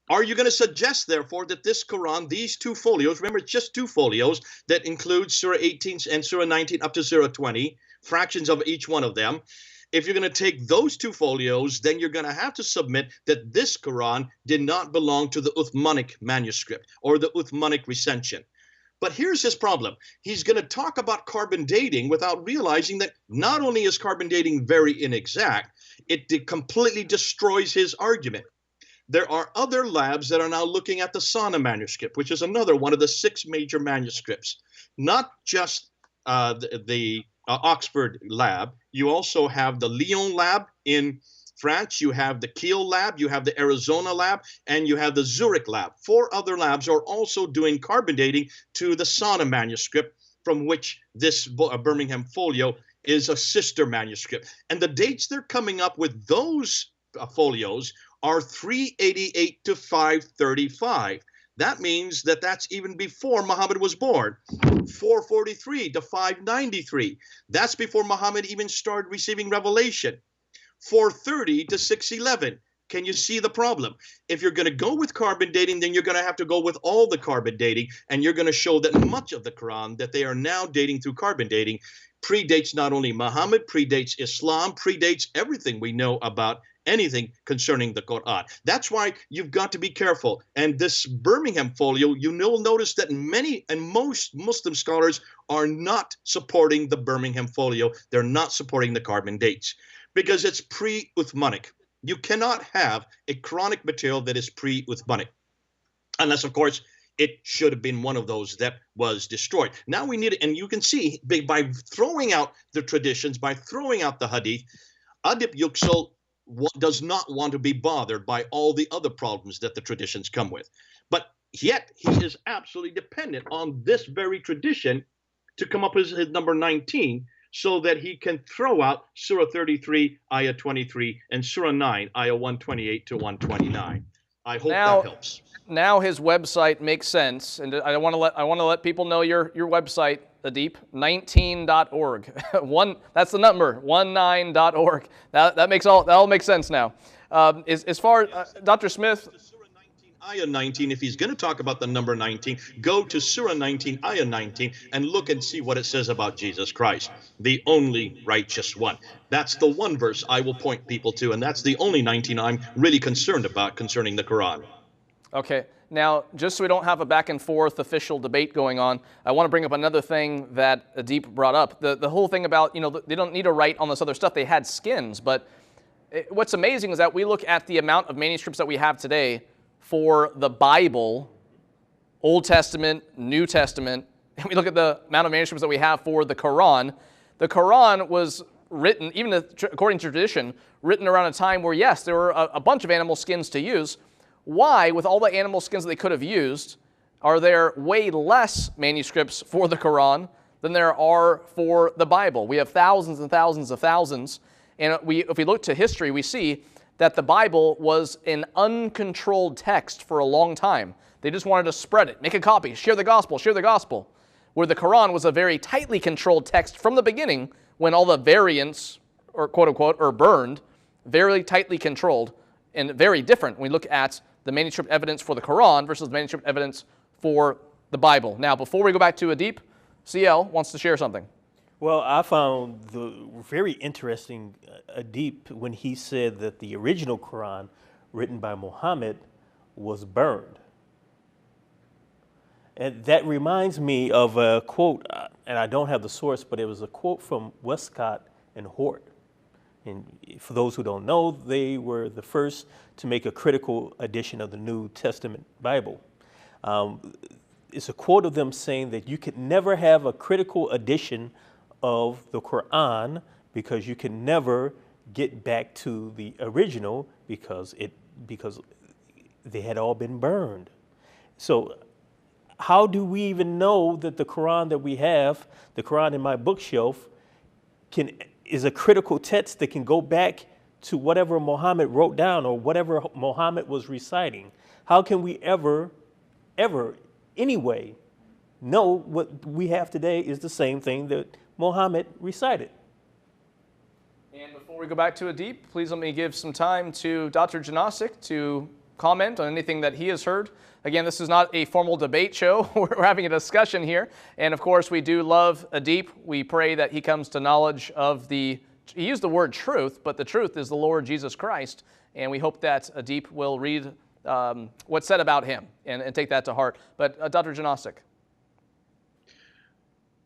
Are you going to suggest, therefore, that this Quran, these 2 folios, remember it's just 2 folios that include Surah 18 and Surah 19 up to Surah 20, fractions of each one of them. If you're going to take those 2 folios, then you're going to have to submit that this Quran did not belong to the Uthmanic manuscript or the Uthmanic recension. But here's his problem. He's going to talk about carbon dating without realizing that not only is carbon dating very inexact, it completely destroys his argument. There are other labs that are now looking at the Sana manuscript, which is another one of the 6 major manuscripts. Not just the Oxford lab. You also have the Lyon lab in France. You have the Kiel lab. You have the Arizona lab. And you have the Zurich lab. 4 other labs are also doing carbon dating to the Sana manuscript, from which this Birmingham folio is a sister manuscript. And the dates they're coming up with those folios are 388 to 535. That means that that's even before Muhammad was born. 443 to 593. That's before Muhammad even started receiving revelation. 430 to 611. Can you see the problem? If you're going to go with carbon dating, then you're going to have to go with all the carbon dating, and you're going to show that much of the Quran that they are now dating through carbon dating predates not only Muhammad, predates Islam, predates everything we know about anything concerning the Quran. That's why you've got to be careful. And this Birmingham folio, you'll notice that many and most Muslim scholars are not supporting the Birmingham folio. They're not supporting the carbon dates because it's pre-Uthmanic. You cannot have a Quranic material that is pre-Uthmanic, unless, of course, it should have been one of those that was destroyed. Now we need it, and you can see by throwing out the traditions, by throwing out the hadith, Adib Yüksel does not want to be bothered by all the other problems that the traditions come with. But yet he is absolutely dependent on this very tradition to come up with his number 19 so that he can throw out Surah 33, Ayah 23, and Surah 9, Ayah 128 to 129. I hope that helps. Now his website makes sense, and I want to let people know your website, Adeep, 19.org. That's the number, 19.org. That all makes sense now. As far as Dr. Smith, Ayah 19, if he's going to talk about the number 19, go to Surah 19, Ayah 19, and look and see what it says about Jesus Christ, the only righteous one. That's the one verse I will point people to, and that's the only 19 I'm really concerned about concerning the Quran. Okay. Now, just so we don't have a back and forth official debate going on, I want to bring up another thing that Adeep brought up. The whole thing about, they don't need to write on this other stuff. They had skins, but what's amazing is that we look at the amount of manuscripts that we have today for the Bible, Old Testament, New Testament, and we look at the amount of manuscripts that we have for the Quran. The Quran was written, even according to tradition, written around a time where, yes, there were a bunch of animal skins to use. Why, with all the animal skins that they could have used, are there way less manuscripts for the Quran than there are for the Bible? We have thousands and thousands of thousands, and if we look to history, we see that the Bible was an uncontrolled text for a long time. They just wanted to spread it, make a copy, share the gospel, where the Quran was a very tightly controlled text from the beginning when all the variants, or quote unquote, are burned, very tightly controlled and very different when we look at the manuscript evidence for the Quran versus the manuscript evidence for the Bible. Now, before we go back to Adeep, CL wants to share something. Well, I found the very interesting Adeep when he said that the original Quran written by Muhammad was burned. And that reminds me of a quote, and I don't have the source, but it was a quote from Westcott and Hort. And for those who don't know, they were the first to make a critical edition of the New Testament Bible. It's a quote of them saying that you could never have a critical edition of the Quran because you can never get back to the original because they had all been burned. So how do we even know that the Quran that we have, the Quran in my bookshelf, is a critical text that can go back to whatever Muhammad wrote down or whatever Muhammad was reciting? How can we ever, anyway, know what we have today is the same thing that Muhammad recited? And before we go back to Adeep, please let me give some time to Dr. Janosic to comment on anything that he has heard. Again, this is not a formal debate show. We're having a discussion here. And of course, we do love Adeep. We pray that he comes to knowledge of he used the word truth, but the truth is the Lord Jesus Christ. And we hope that Adeep will read what's said about him and take that to heart. But Dr. Janosic.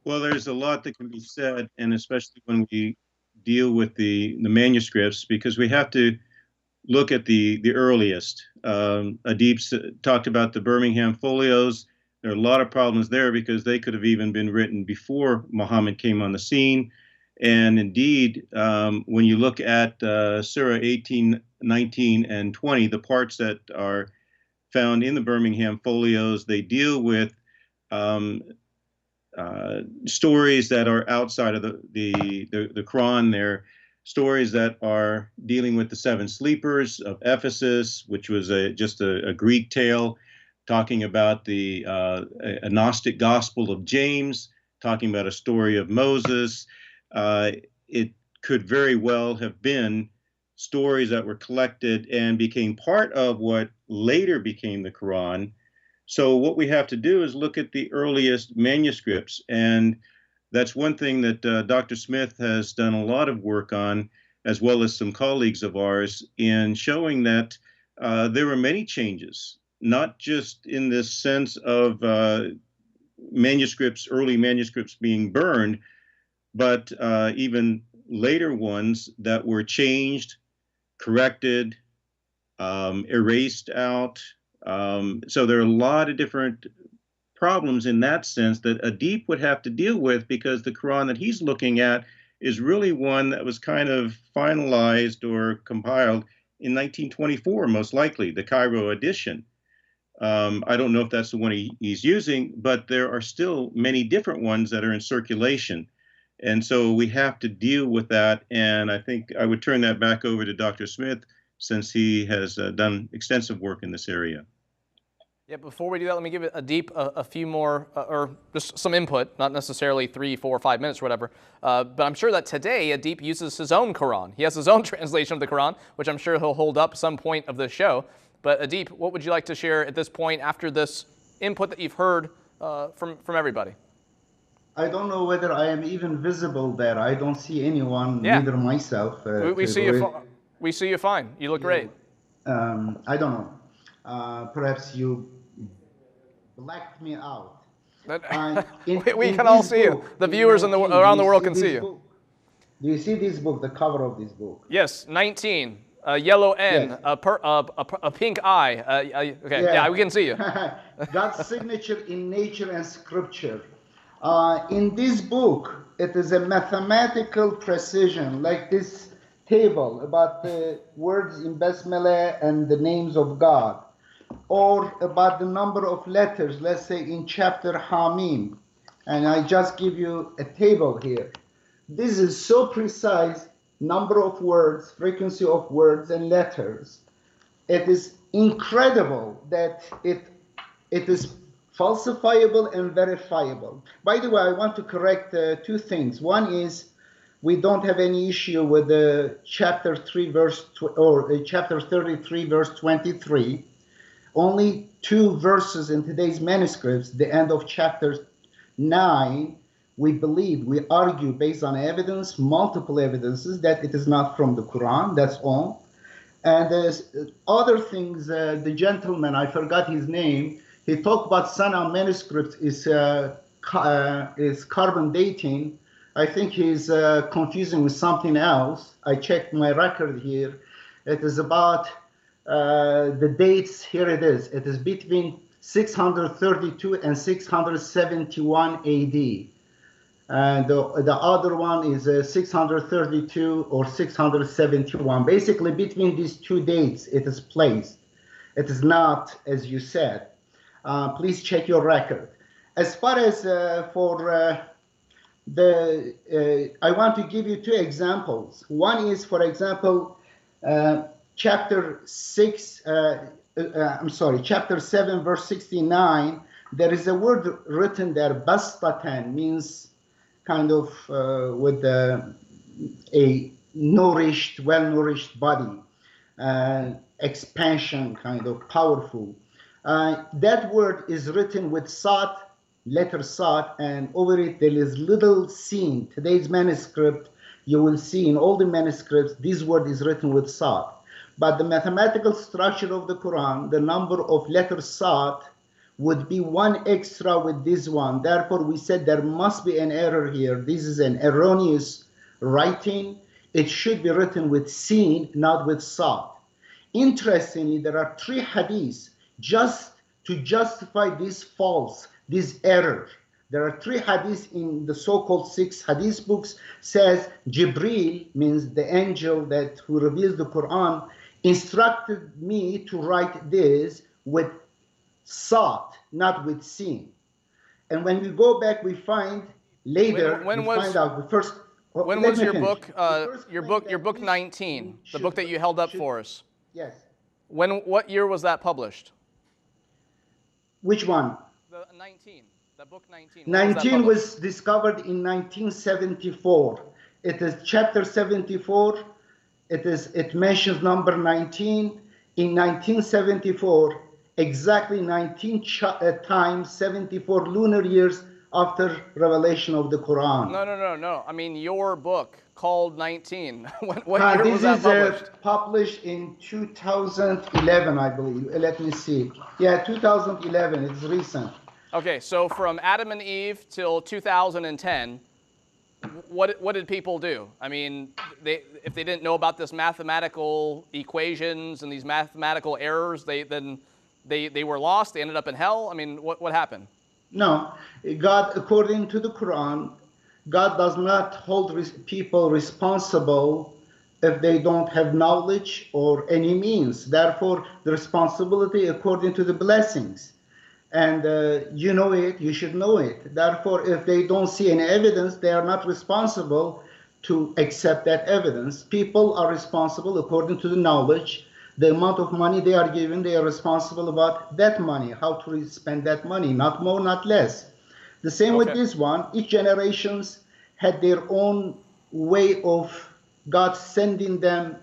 Well, there's a lot that can be said, and especially when we deal with the manuscripts, because we have to look at the earliest. Adeep talked about the Birmingham folios. There are a lot of problems there because they could have even been written before Muhammad came on the scene. And indeed, when you look at Surah 18, 19, and 20, the parts that are found in the Birmingham folios, they deal with stories that are outside of the Quran. They're stories that are dealing with the seven sleepers of Ephesus, which was just a Greek tale, talking about the Gnostic Gospel of James, talking about a story of Moses. It could very well have been stories that were collected and became part of what later became the Quran. So what we have to do is look at the earliest manuscripts, and that's one thing that Dr. Smith has done a lot of work on, as well as some colleagues of ours, in showing that there were many changes, not just in this sense of manuscripts, early manuscripts being burned, but even later ones that were changed, corrected, erased out. So there are a lot of different problems in that sense that Adeep would have to deal with, because the Quran that he's looking at is really one that was kind of finalized or compiled in 1924, most likely, the Cairo edition. I don't know if that's the one he's using, but there are still many different ones that are in circulation. And so we have to deal with that. And I think I would turn that back over to Dr. Smith, since he has done extensive work in this area. Yeah, before we do that, let me give it a few more, or just some input, not necessarily 3, 4, 5 minutes or whatever. But I'm sure that today Adeep uses his own Quran. He has his own translation of the Quran, which I'm sure he'll hold up some point of the show. But Adeep, what would you like to share at this point after this input that you've heard from everybody? I don't know whether I am even visible there. I don't see anyone, neither myself. We see you. We see you fine. You look great. I don't know. Perhaps you blacked me out. We can all see you. The viewers around the world can see you. Do you see this book, the cover of this book? Yes, 19. A yellow N, yes. a pink I. Okay, yeah, we can see you. God's signature in nature and scripture. In this book, it is a mathematical precision, like this table about the words in Basmala and the names of God, or about the number of letters, let's say in chapter Hamim. And I just give you a table here. This is so precise. Number of words, frequency of words and letters. It is incredible that it is falsifiable and verifiable. By the way, I want to correct two things. One is we don't have any issue with the chapter 3 verse chapter 33 verse 23. Only 2 verses in today's manuscripts, the end of chapter 9. We argue based on evidence, multiple evidences, that it is not from the Quran, that's all. And there's other things, the gentleman, I forgot his name, he talked about Sana manuscript is carbon dating. I think he's confusing with something else. I checked my record here. It is about the dates, here it is. It is between 632 and 671 AD. And the other one is 632 or 671. Basically, between these two dates, it is placed. It is not, as you said. Please check your record. As far as I want to give you 2 examples. One is, for example, chapter 7, verse 69. There is a word written there, bastatan, means kind of with a nourished, well-nourished body, expansion, kind of powerful. That word is written with Sad, letter Sad, and over it there is little sin. Today's manuscript, you will see in all the manuscripts, this word is written with Sad. But the mathematical structure of the Quran, the number of letters Sad would be 1 extra with this one. Therefore, we said there must be an error here. This is an erroneous writing. It should be written with sin, not with Sad. Interestingly, there are 3 hadiths just to justify this error. There are 3 hadiths in the so-called 6 hadith books. Says Jibril, means the angel who reveals the Quran, instructed me to write this with Sad, not with sin. And when we go back, we find later. When was your book? Your book 19, the book that you held up for us. Yes. What year was that published? Which one? The 19. The book 19. 19 was discovered in 1974. It is chapter 74. It mentions number 19 in 1974. Exactly 19 times 74 lunar years after revelation of the Quran. No. I mean your book called 19. What year was that published? This is published in 2011, I believe. Let me see. Yeah, 2011. It's recent. Okay, so from Adam and Eve till 2010, what did people do? I mean, if they didn't know about this mathematical equations and these mathematical errors, they were lost. They ended up in hell. I mean, what happened? No, God, according to the Quran, God does not hold people responsible if they don't have knowledge or any means. Therefore, the responsibility according to the blessings. And you know it, you should know it. Therefore, if they don't see any evidence, they are not responsible to accept that evidence. People are responsible according to the knowledge. The amount of money they are given, they are responsible about that money, how to spend that money, not more, not less. The same with this one. Each generations had their own way of God sending them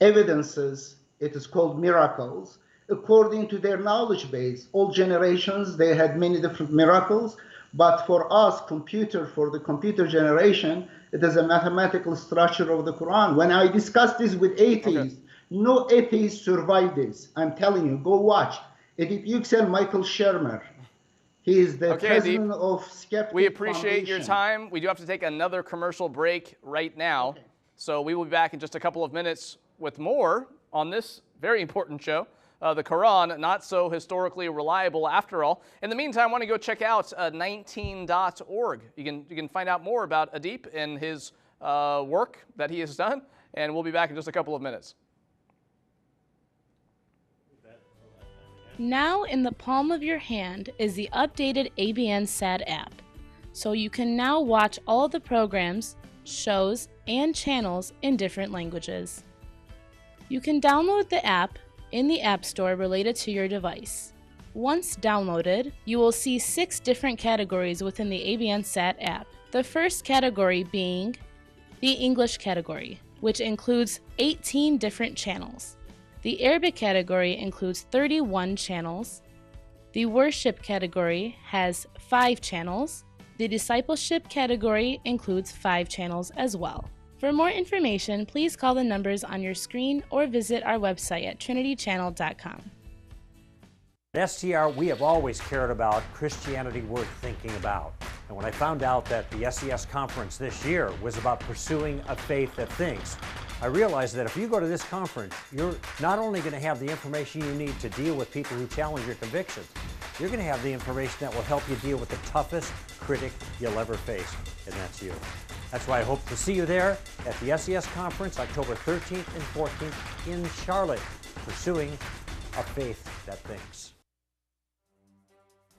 evidences. It is called miracles, according to their knowledge base. All generations, they had many different miracles, but for us, for the computer generation, it is a mathematical structure of the Quran. When I discussed this with atheists, no atheist survived this. I'm telling you, go watch. Edith Yüksel, Michael Shermer. He is the president of Skeptic We appreciate your Foundation. time. We do have to take another commercial break right now. So we will be back in just a couple of minutes with more on this very important show. The Quran, not so historically reliable after all. In the meantime, I want to go check out 19.org. You can find out more about Adip and his work that he has done, and we'll be back in just a couple of minutes. Now in the palm of your hand is the updated ABN SAD app, so you can now watch all the programs, shows, and channels in different languages. You can download the app in the App Store related to your device. Once downloaded, you will see 6 different categories within the ABN SAD app. The first category being the English category, which includes 18 different channels. The Arabic category includes 31 channels. The Worship category has 5 channels. The Discipleship category includes 5 channels as well. For more information, please call the numbers on your screen or visit our website at trinitychannel.com. At STR, we have always cared about Christianity worth thinking about. And when I found out that the SES conference this year was about pursuing a faith that thinks, I realized that if you go to this conference, you're not only going to have the information you need to deal with people who challenge your convictions, you're going to have the information that will help you deal with the toughest critic you'll ever face, and that's you. That's why I hope to see you there at the SES conference, October 13th and 14th in Charlotte, pursuing a faith that thinks.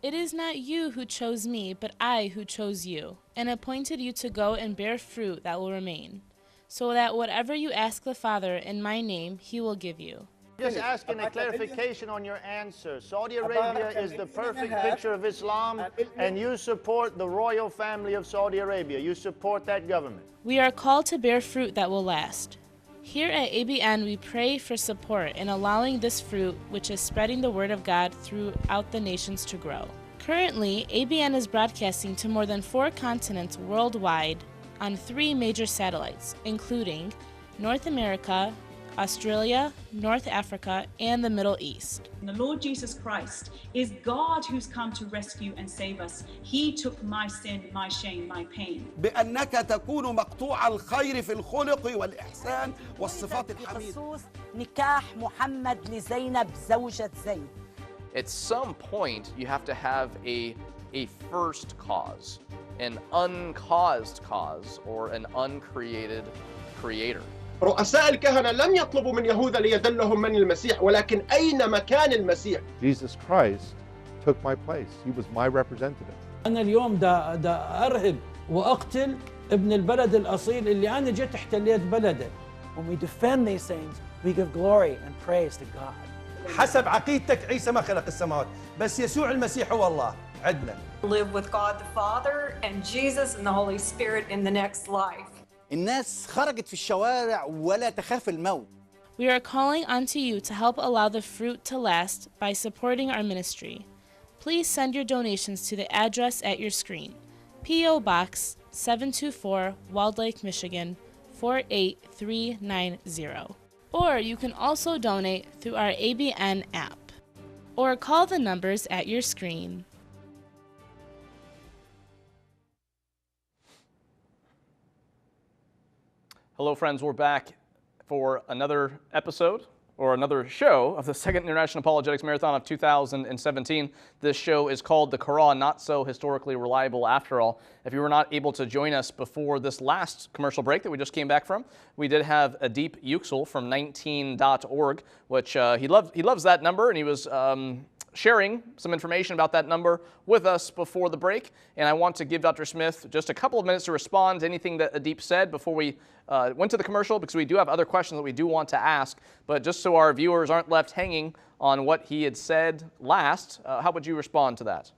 It is not you who chose me, but I who chose you, and appointed you to go and bear fruit that will remain, so that whatever you ask the Father in my name, he will give you. Just asking a clarification on your answer. Saudi Arabia is the perfect picture of Islam, and you support the royal family of Saudi Arabia. You support that government. We are called to bear fruit that will last. Here at ABN, we pray for support in allowing this fruit, which is spreading the word of God throughout the nations, to grow. Currently, ABN is broadcasting to more than 4 continents worldwide on 3 major satellites, including North America, Australia, North Africa, and the Middle East. The Lord Jesus Christ is God who's come to rescue and save us. He took my sin, my shame, my pain. بأنك تكون مقطوع الخير في الخلق والإحسان والصفات الحميدة. بخصوص نكاح محمد لزينب زوجة زيد. At some point, you have to have a first cause, an uncaused cause, or an uncreated creator. رؤساء الكهنة لم يطلبوا من يهوذا ليدلهم من المسيح ولكن أين مكان المسيح. Jesus Christ took my place. He was my representative. أنا اليوم دا أرهب وأقتل ابن البلد الأصيل اللي أنا جيت احتليت بلده. When we defend these things, we give glory and praise to God. حسب عقيدتك عيسى ما خلق السماوات بس يسوع المسيح هو الله عندنا. Live with God the Father and Jesus and the Holy Spirit in the next life. الناس خرجت في الشوارع ولا تخاف الموت. We are calling onto you to help allow the fruit to last by supporting our ministry. Please send your donations to the address at your screen. P.O. Box 724, Walled Lake, Michigan 48390. Or you can also donate through our ABN app. Or call the numbers at your screen. Hello, friends. We're back for another episode or another show of the Second International Apologetics Marathon of 2017. This show is called The Qur'an, Not So Historically Reliable After All. If you were not able to join us before this last commercial break that we just came back from, we did have Adip Yüksel from 19.org, which he loves that number, and he was sharing some information about that number with us before the break. And I want to give Dr. Smith just a couple of minutes to respond to anything that Adip said before we went to the commercial, because we do have other questions that we do want to ask. But just so our viewers aren't left hanging on what he had said last, how would you respond to that?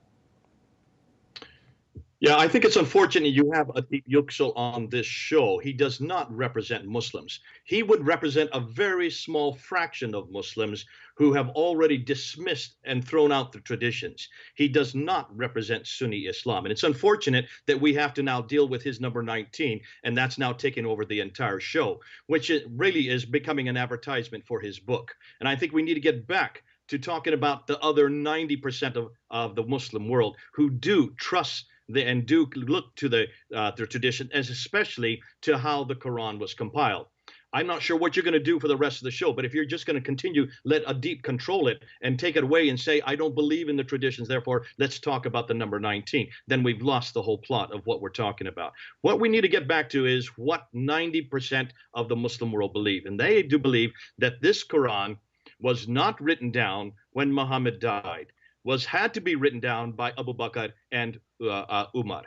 Yeah, I think it's unfortunate you have Adip Yüksel on this show. He does not represent Muslims. He would represent a very small fraction of Muslims who have already dismissed and thrown out the traditions. He does not represent Sunni Islam. And it's unfortunate that we have to now deal with his number 19, and that's now taking over the entire show, which it really is becoming an advertisement for his book. And I think we need to get back to talking about the other 90% of the Muslim world who do trust and do look to their tradition, as especially to how the Quran was compiled. I'm not sure what you're going to do for the rest of the show, but if you're just going to continue, let Adip control it and take it away and say, I don't believe in the traditions, therefore let's talk about the number 19, then we've lost the whole plot of what we're talking about. What we need to get back to is what 90% of the Muslim world believe. And they do believe that this Quran was not written down when Muhammad died, had to be written down by Abu Bakr and Umar.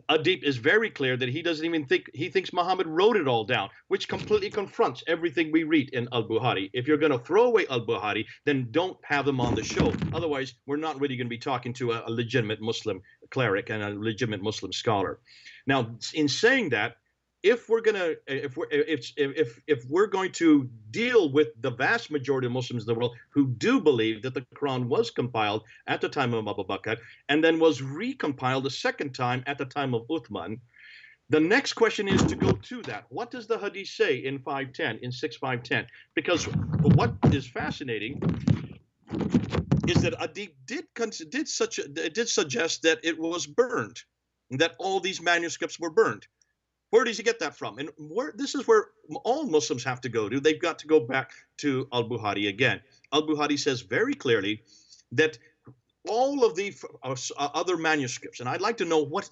Adip is very clear that he doesn't even think, he thinks Muhammad wrote it all down, which completely confronts everything we read in Al-Bukhari. If you're going to throw away Al-Bukhari, then don't have them on the show. Otherwise, we're not really going to be talking to a legitimate Muslim cleric and a legitimate Muslim scholar. Now, in saying that, if we're going to deal with the vast majority of Muslims in the world who do believe that the Quran was compiled at the time of Abu Bakr and then was recompiled a second time at the time of Uthman, the next question is to go to that. What does the Hadith say in 510, in 6.510? Because what is fascinating is that Adip did suggest that it was burned, that all these manuscripts were burned. Where does he get that from? And this is where all Muslims have to go to. They've got to go back to Al-Bukhari again. Al-Bukhari says very clearly that all of the other manuscripts, and I'd like to know what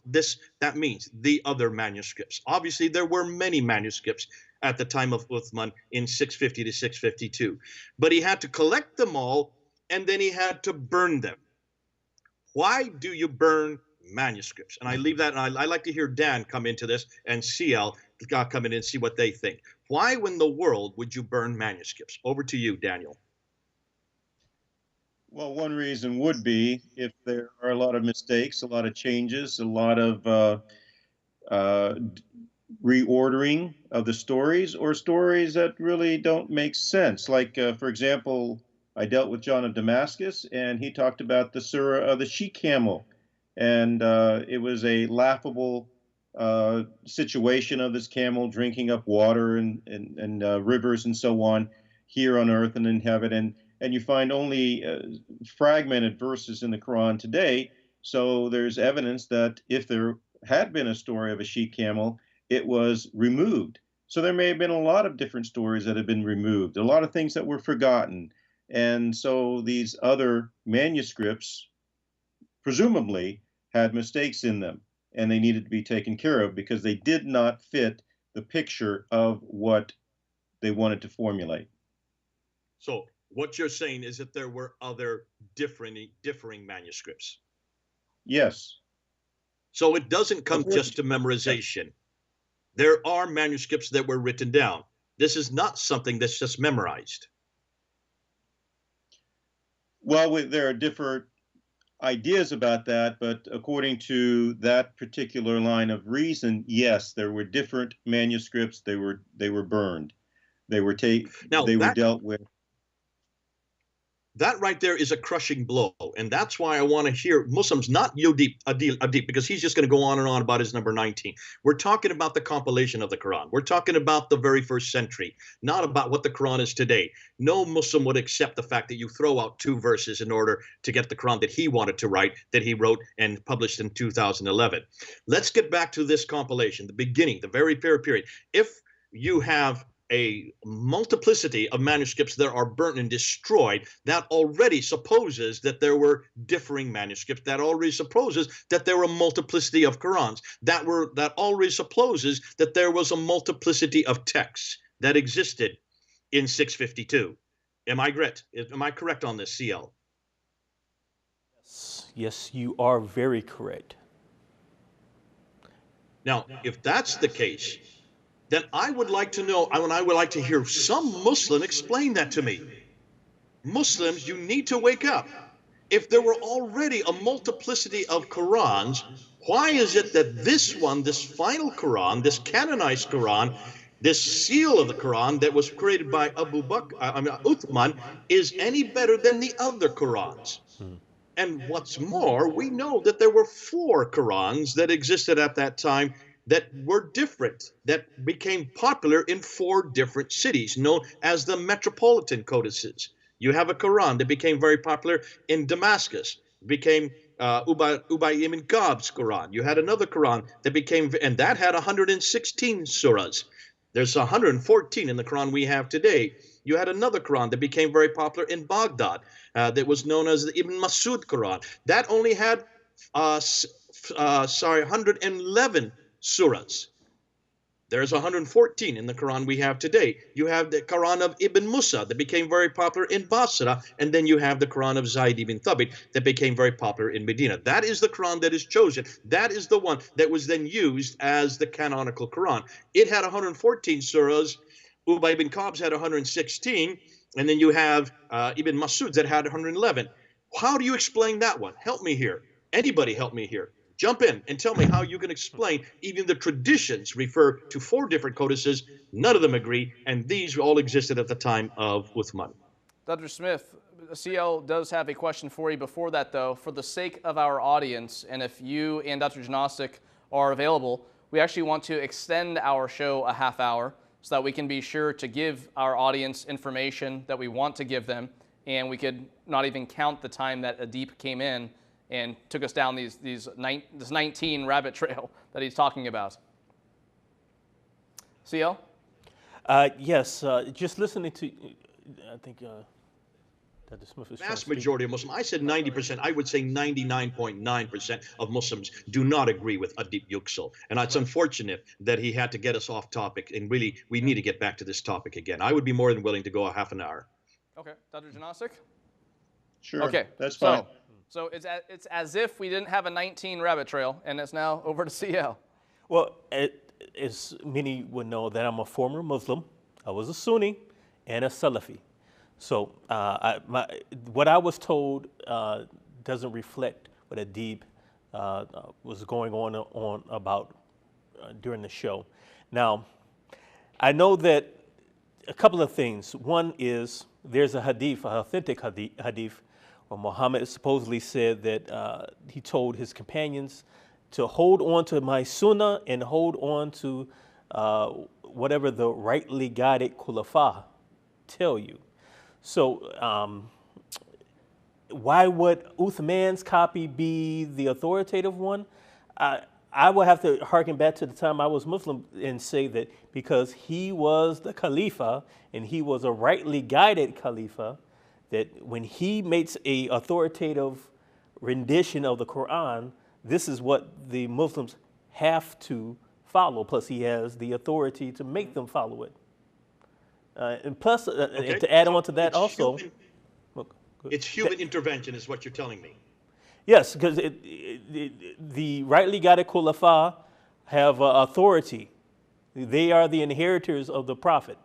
that means, the other manuscripts. Obviously, there were many manuscripts at the time of Uthman in 650 to 652. But he had to collect them all, and then he had to burn them. Why do you burn manuscripts? And I leave that, and I like to hear Dan come into this and CL come in and see what they think. Why in the world would you burn manuscripts? Over to you, Daniel. Well, one reason would be if there are a lot of mistakes, a lot of changes, a lot of reordering of the stories, or stories that really don't make sense. Like, for example, I dealt with John of Damascus, and he talked about the surah of the she-camel. And it was a laughable situation of this camel drinking up water and rivers and so on here on earth and in heaven. And you find only fragmented verses in the Quran today. So there's evidence that if there had been a story of a she-camel, it was removed. So there may have been a lot of different stories that have been removed, a lot of things that were forgotten. And so these other manuscripts presumably had mistakes in them, and they needed to be taken care of because they did not fit the picture of what they wanted to formulate. So what you're saying is that there were other differing manuscripts. Yes. So it doesn't come just to memorization. There are manuscripts that were written down. This is not something that's just memorized. Well, there are different ideas about that, but according to that particular line of reason, yes, there were different manuscripts. They were burned. They were dealt with. That right there is a crushing blow, and that's why I want to hear Muslims, not Adip, because he's just going to go on and on about his number 19. We're talking about the compilation of the Quran. We're talking about the very first century, not about what the Quran is today. No Muslim would accept the fact that you throw out 2 verses in order to get the Quran that he wanted to write, that he wrote and published in 2011. Let's get back to this compilation, the beginning, the very fair period. If you have a multiplicity of manuscripts that are burnt and destroyed, that already supposes that there were differing manuscripts. That already supposes that there were a multiplicity of Qurans. That already supposes that there was a multiplicity of texts that existed in 652. Am I correct on this, CL? Yes, you are very correct. Now, if that's the case, then I would like to know, and I would like to hear some Muslim explain that to me. Muslims, you need to wake up. If there were already a multiplicity of Qurans, why is it that this one, this final Quran, this canonized Quran, this seal of the Quran that was created by Uthman, is any better than the other Qurans? And what's more, we know that there were 4 Qurans that existed at that time that were different, that became popular in 4 different cities, known as the metropolitan codices. You have a Quran that became very popular in Damascus, became Ubay ibn Ka'b's Quran. You had another Quran that became, and that had 116 surahs. There's 114 in the Quran we have today. You had another Quran that became very popular in Baghdad that was known as the Ibn Masud Quran. That only had 111 surahs. There's 114 in the Quran we have today. You have the Quran of Ibn Musa that became very popular in Basra, and then you have the Quran of Zayd ibn Thabit that became very popular in Medina. That is the Quran that is chosen. That is the one that was then used as the canonical Quran. It had 114 surahs. Ubay ibn Ka'b's had 116, and then you have Ibn Masud that had 111. How do you explain that one? Help me here. Anybody help me here. Jump in and tell me how you can explain even the traditions refer to 4 different codices. None of them agree, and these all existed at the time of Uthman. Dr. Smith, CL does have a question for you. Before that, though, for the sake of our audience, and if you and Dr. Janosik are available, we actually want to extend our show a half hour so that we can be sure to give our audience information that we want to give them, and we could not even count the time that Adib came in and took us down this 19 rabbit trail that he's talking about. CL? Yes, just listening to, I think Dr. Smith is vast majority of Muslims, I said 90%, I would say 99.9% of Muslims do not agree with Adib Yüksel. And it's unfortunate that he had to get us off topic, and really, we need to get back to this topic again. I would be more than willing to go a half an hour. Okay, Dr. Janosik? Sure, okay, that's fine. So it's as if we didn't have a 19 rabbit trail, and it's now over to CL. Well, as many would know, that I'm a former Muslim. I was a Sunni and a Salafi. So what I was told doesn't reflect what Adib was going on about during the show. Now, I know that a couple of things. One is there's a hadith, an authentic hadith, where Muhammad supposedly said that he told his companions to hold on to my sunnah and hold on to whatever the rightly guided khulafa tell you. So why would Uthman's copy be the authoritative one? I would have to harken back to the time I was Muslim and say that because he was the Khalifa and he was a rightly guided Khalifa, that when he makes a authoritative rendition of the Quran, this is what the Muslims have to follow. Plus, he has the authority to make them follow it. And plus, to add on to that also, it's human intervention, is what you're telling me. Yes, because the rightly guided Khulafa have authority. They are the inheritors of the Prophet,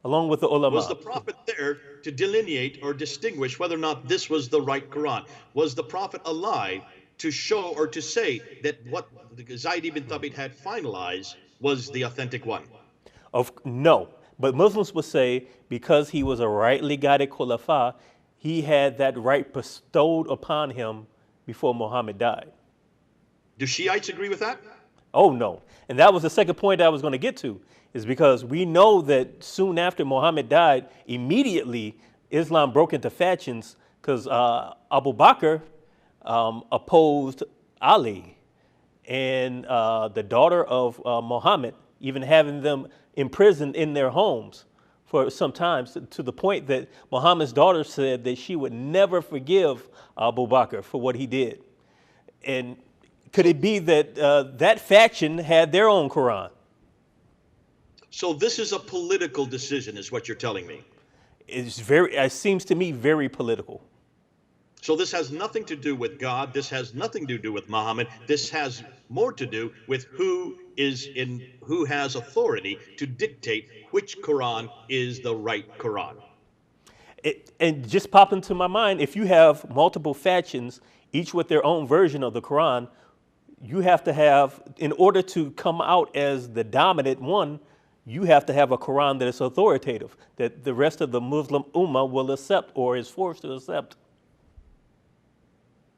along with the ulama. Was the Prophet there to delineate or distinguish whether or not this was the right Quran? Was the Prophet alive to show or to say that what Zayd ibn Thabit had finalized was the authentic one? No, but Muslims would say because he was a rightly guided Khulafa, he had that right bestowed upon him before Muhammad died. Do Shiites agree with that? Oh, no. And that was the second point I was going to get to, is because we know that soon after Muhammad died, immediately Islam broke into factions because Abu Bakr opposed Ali, and the daughter of Muhammad, even having them imprisoned in their homes for some time, to the point that Muhammad's daughter said that she would never forgive Abu Bakr for what he did. And could it be that that faction had their own Quran? So this is a political decision, is what you're telling me. It seems to me very political. So this has nothing to do with God. This has nothing to do with Muhammad. This has more to do with who has authority to dictate which Quran is the right Quran. And just popped into my mind, if you have multiple factions, each with their own version of the Quran, you have to have, in order to come out as the dominant one, you have to have a Quran that is authoritative, that the rest of the Muslim Ummah will accept or is forced to accept.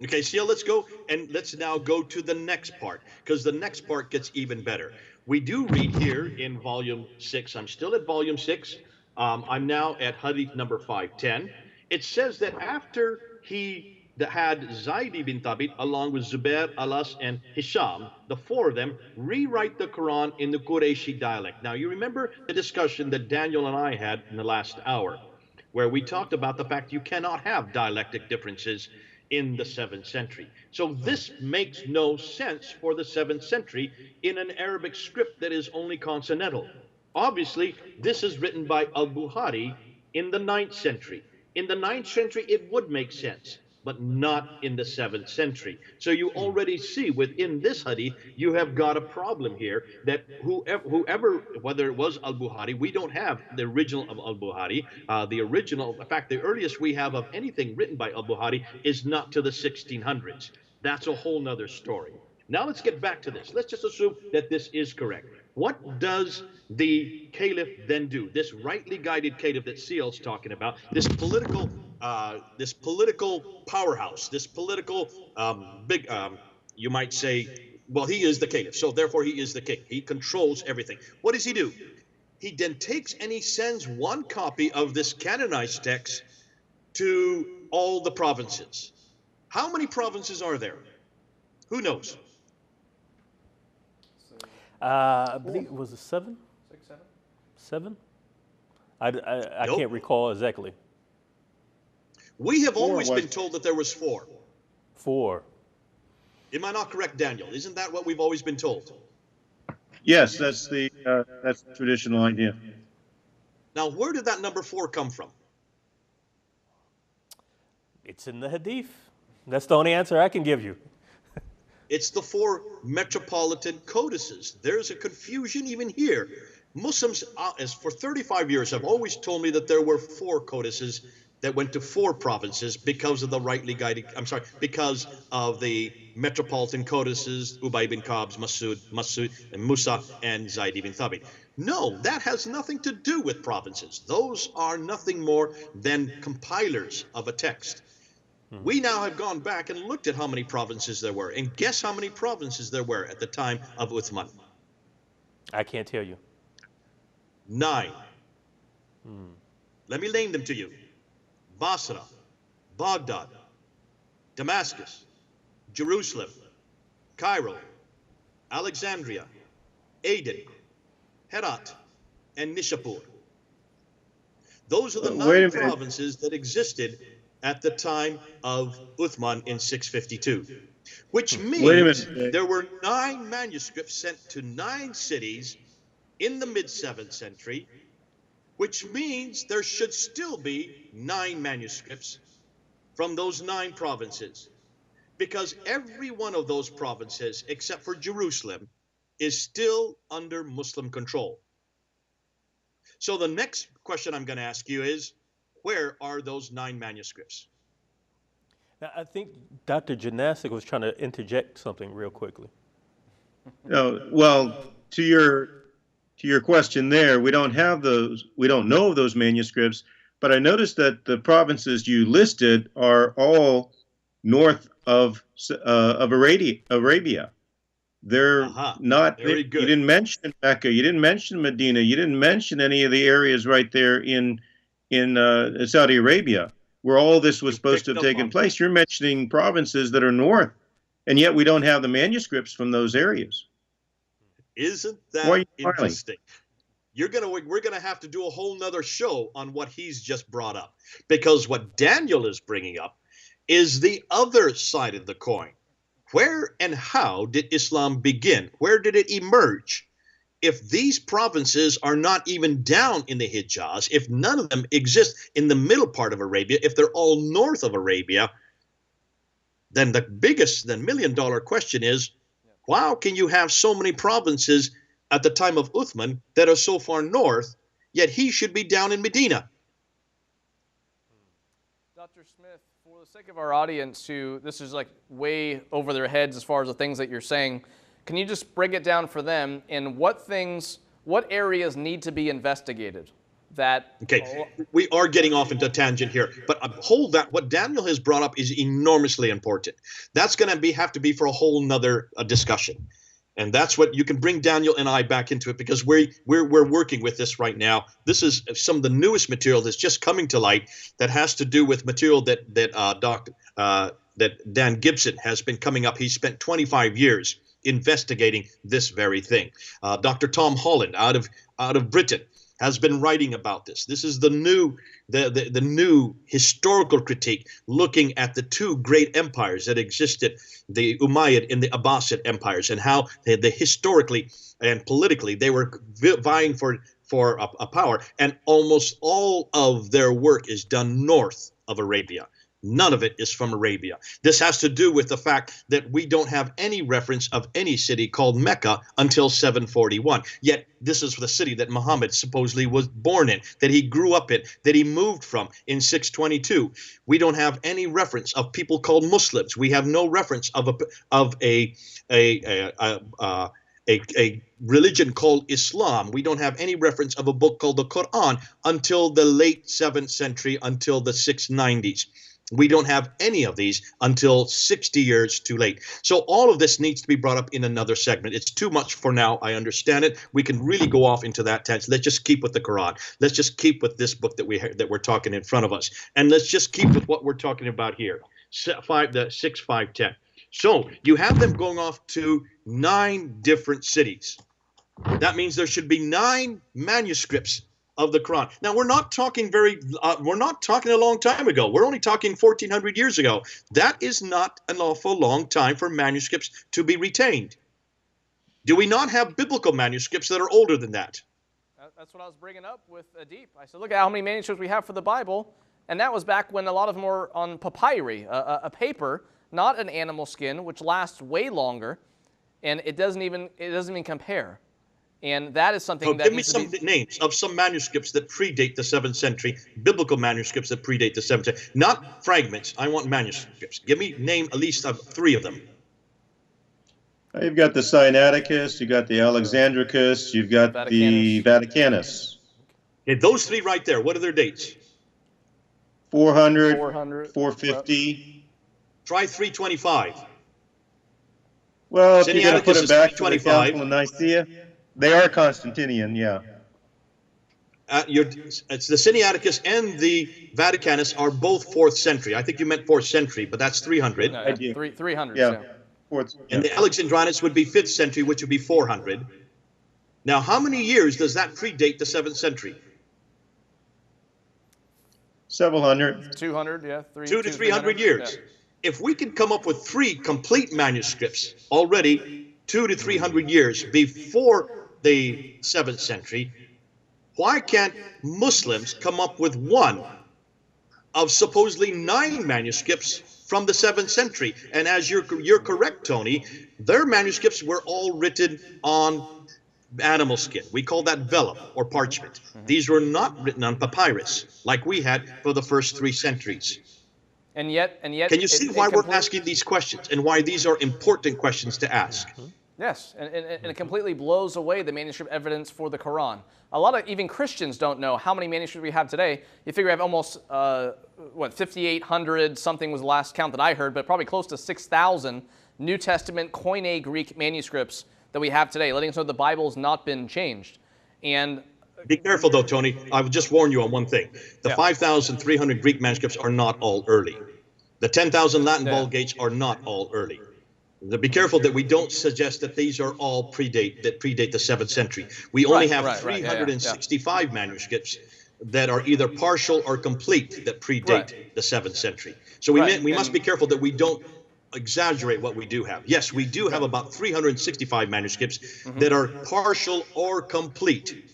Okay, so let's go, and let's now go to the next part, because the next part gets even better. We do read here in volume 6, I'm still at volume 6, I'm now at hadith number 510. It says that after he had Zayd ibn Thabit along with Zubair, Alas, and Hisham, the four of them, rewrite the Quran in the Qurayshi dialect. Now, you remember the discussion that Daniel and I had in the last hour, where we talked about the fact you cannot have dialectic differences in the 7th century. So this makes no sense for the 7th century in an Arabic script that is only consonantal. Obviously, this is written by al-Bukhari in the 9th century. In the 9th century, it would make sense, but not in the 7th century. So you already see within this hadith, you have got a problem here that whoever, whether it was al-Bukhari, we don't have the original of al-Bukhari. The original, in fact, the earliest we have of anything written by al-Bukhari is not to the 1600s. That's a whole nother story. Now let's get back to this. Let's just assume that this is correct. What does the caliph then do? This rightly guided caliph that CL's talking about, this political powerhouse, this political you might say, well, he is the caliph, so therefore he is the king. He controls everything. What does he do? He then takes and he sends one copy of this canonized text to all the provinces. How many provinces are there? Who knows? I believe it was 7? 6, 7? 7? I nope. Can't recall exactly. We have always been told that there was 4. 4. Am I not correct, Daniel? Isn't that what we've always been told? Yes, that's the traditional idea. Now, where did that number 4 come from? It's in the hadith. That's the only answer I can give you. It's the 4 metropolitan codices. There's a confusion even here. Muslims, as for 35 years, have always told me that there were 4 codices that went to 4 provinces because of the rightly guided, because of the metropolitan codices, Ubay ibn Ka'b, Masud, and Musa, and Zayd ibn Thabit. No, that has nothing to do with provinces. Those are nothing more than compilers of a text. We now have gone back and looked at how many provinces there were. And guess how many provinces there were at the time of Uthman? I can't tell you. 9. Let me name them to you. Basra, Baghdad, Damascus, Jerusalem, Cairo, Alexandria, Aden, Herat, and Nishapur. Those are the 9 provinces that existed at the time of Uthman in 652, which means there were 9 manuscripts sent to 9 cities in the mid-7th century, which means there should still be 9 manuscripts from those 9 provinces, because every one of those provinces, except for Jerusalem, is still under Muslim control. So the next question I'm going to ask you is, where are those 9 manuscripts? Now, I think Dr. Janasic was trying to interject something real quickly. Well, to your question there, we don't have those. We don't know of those manuscripts. But I noticed that the provinces you listed are all north of Arabia. They're not. Very good. You didn't mention Mecca. You didn't mention Medina. You didn't mention any of the areas right there in Saudi Arabia, where all this was supposed to have taken place. You're mentioning provinces that are north, and yet we don't have the manuscripts from those areas. Isn't Why are that you smiling? interesting? We're gonna have to do a whole nother show on what he's just brought up, because what Daniel is bringing up is the other side of the coin. Where and how did Islam begin? Where did it emerge? If these provinces are not even down in the Hijaz, if none of them exist in the middle part of Arabia, if they're all north of Arabia, then the million-dollar question is, how can you have so many provinces at the time of Uthman that are so far north, yet he should be down in Medina? Dr. Smith, for the sake of our audience who this is like way over their heads as far as the things that you're saying, can you just break it down for them in what areas need to be investigated? Okay, we are getting off into a tangent here, but hold that. What Daniel has brought up is enormously important. That's going to have to be for a whole nother discussion. And that's what you can bring Daniel and I back into it, because we're working with this right now. This is some of the newest material that's just coming to light that has to do with material that Dan Gibson has been coming up. He spent 25 years investigating this very thing. Dr. Tom Holland out of Britain has been writing about this. This is the new historical critique looking at the two great empires that existed, the Umayyad and the Abbasid empires, and how they historically and politically they were vying for a power, and almost all of their work is done north of Arabia. None of it is from Arabia. This has to do with the fact that we don't have any reference of any city called Mecca until 741. Yet this is the city that Muhammad supposedly was born in, that he grew up in, that he moved from in 622. We don't have any reference of people called Muslims. We have no reference of a religion called Islam. We don't have any reference of a book called the Qur'an until the late 7th century, until the 690s. We don't have any of these until 60 years too late. So all of this needs to be brought up in another segment. It's too much for now. I understand it. We can really go off into that tangent. Let's just keep with the Quran. Let's just keep with this book that we're talking in front of us. And let's just keep with what we're talking about here. 5:10. So you have them going off to 9 different cities. That means there should be 9 manuscripts of the Quran. Now, we're not talking a long time ago. We're only talking 1400 years ago. That is not an awful long time for manuscripts to be retained. Do we not have biblical manuscripts that are older than that? That's what I was bringing up with Adib. I said, look at how many manuscripts we have for the Bible, and that was back when a lot of them were on papyri, a paper, not an animal skin, which lasts way longer, and it doesn't even compare. And that is something that give me some names of some manuscripts that predate the 7th century, biblical manuscripts that predate the 7th century. Not fragments. I want manuscripts. Name at least 3 of them. You've got the Sinaiticus, you've got the Alexandricus, you've got the Vaticanus. Okay, those 3 right there, what are their dates? 400, 450. Try 325. Well, if you're going to put them back to the 325. Council of Nicaea, they are Constantinian, yeah. It's the Sinaiticus and the Vaticanus are both 4th century. I think you meant 4th century, but that's 300. No, 300. Yeah. And the Alexandrinus would be 5th century, which would be 400. Now, how many years does that predate the 7th century? Several hundred. 200, yeah. 200 to 300 years. Yeah. If we could come up with 3 complete manuscripts already 200 to 300 years before the 7th century, why can't Muslims come up with 1 of supposedly 9 manuscripts from the 7th century? And as you're correct, Tony, their manuscripts were all written on animal skin. We call that vellum or parchment. These were not written on papyrus like we had for the first 3 centuries. And yet, can you see why we're asking these questions and why these are important questions to ask? Yes, and it completely blows away the manuscript evidence for the Quran. A lot of even Christians don't know how many manuscripts we have today. You figure we have almost, 5,800 something was the last count that I heard, but probably close to 6,000 New Testament Koine Greek manuscripts that we have today, letting us know the Bible's not been changed. And be careful, though, Tony. I would just warn you on one thing. The 5,300 Greek manuscripts are not all early. The 10,000 Latin Vulgates are not all early. Be careful that we don't suggest that these are all predate the 7th century. We only have 365 manuscripts that are either partial or complete that predate the 7th century. So we must be careful that we don't exaggerate what we do have. Yes, we do have about 365 manuscripts that are partial or complete.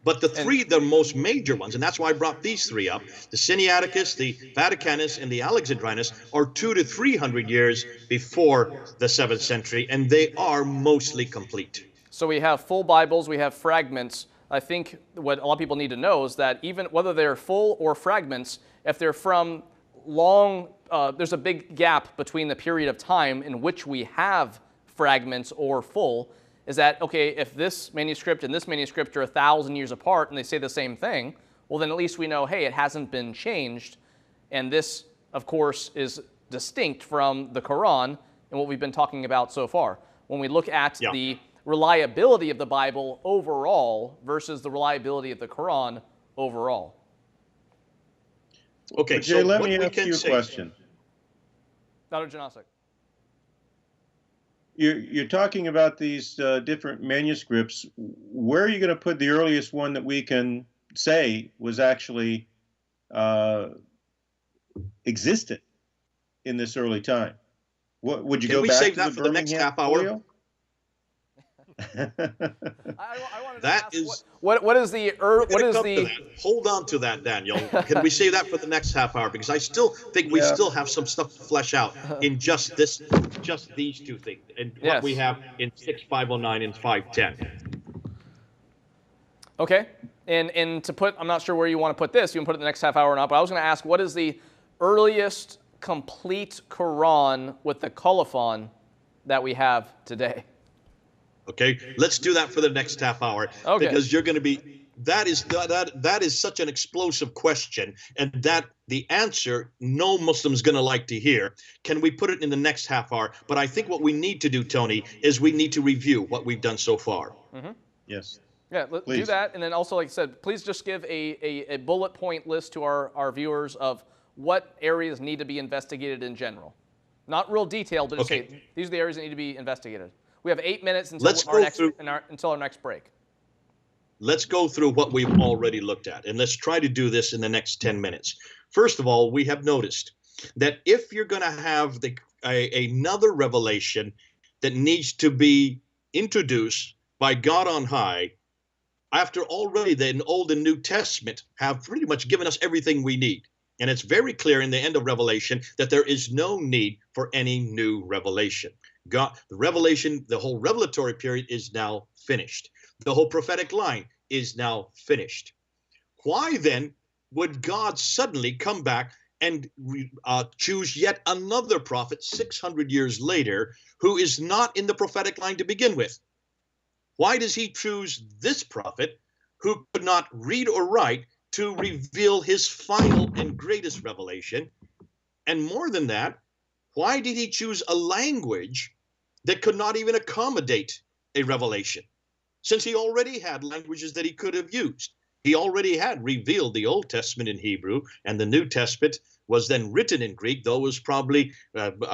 But the most major ones, and that's why I brought these three up, the Sinaiticus, the Vaticanus, and the Alexandrinus, are 200 to 300 years before the 7th century, and they are mostly complete. So we have full Bibles, we have fragments. I think what a lot of people need to know is that even whether they're full or fragments, if they're from long, there's a big gap between the period of time in which we have fragments or full, is that, okay, if this manuscript and this manuscript are 1,000 years apart and they say the same thing, well, then at least we know, hey, it hasn't been changed. And this, of course, is distinct from the Qur'an and what we've been talking about so far. When we look at the reliability of the Bible overall versus the reliability of the Qur'an overall. Okay, Jay, so let me ask you a question. Dr. Janasik. You're talking about these different manuscripts. Where are you going to put the earliest one that we can say was actually existed in this early time? What would you go back to? Can we save that for the next half hour? That is what is the hold on to that, Daniel. Can we save that for the next half hour? Because I still think we still have some stuff to flesh out in just these two things, and what we have in 6509 and 510. Okay, and to put, I'm not sure where you want to put this. You can put it in the next half hour or not. But I was going to ask, what is the earliest complete Quran with the colophon that we have today? Okay, let's do that for the next half hour, because you're going to be, that is such an explosive question, and that the answer no Muslim's going to like to hear. Can we put it in the next half hour? But I think what we need to do, Tony, is we need to review what we've done so far. Yes. Yeah, let's do that. And then also, like I said, please just give a bullet point list to our viewers of what areas need to be investigated in general. Not real detailed, but just say, these are the areas that need to be investigated. We have 8 minutes until our next break. Let's go through what we've already looked at, and let's try to do this in the next 10 minutes. First of all, we have noticed that if you're going to have another revelation that needs to be introduced by God on high, after already the Old and New Testament have pretty much given us everything we need. And it's very clear in the end of Revelation that there is no need for any new revelation. God, the revelation, the whole revelatory period is now finished. The whole prophetic line is now finished. Why then would God suddenly come back and choose yet another prophet 600 years later who is not in the prophetic line to begin with? Why does he choose this prophet who could not read or write to reveal his final and greatest revelation? And more than that, why did he choose a language that could not even accommodate a revelation? Since he already had languages that he could have used. He already had revealed the Old Testament in Hebrew, and the New Testament was then written in Greek, though it was probably,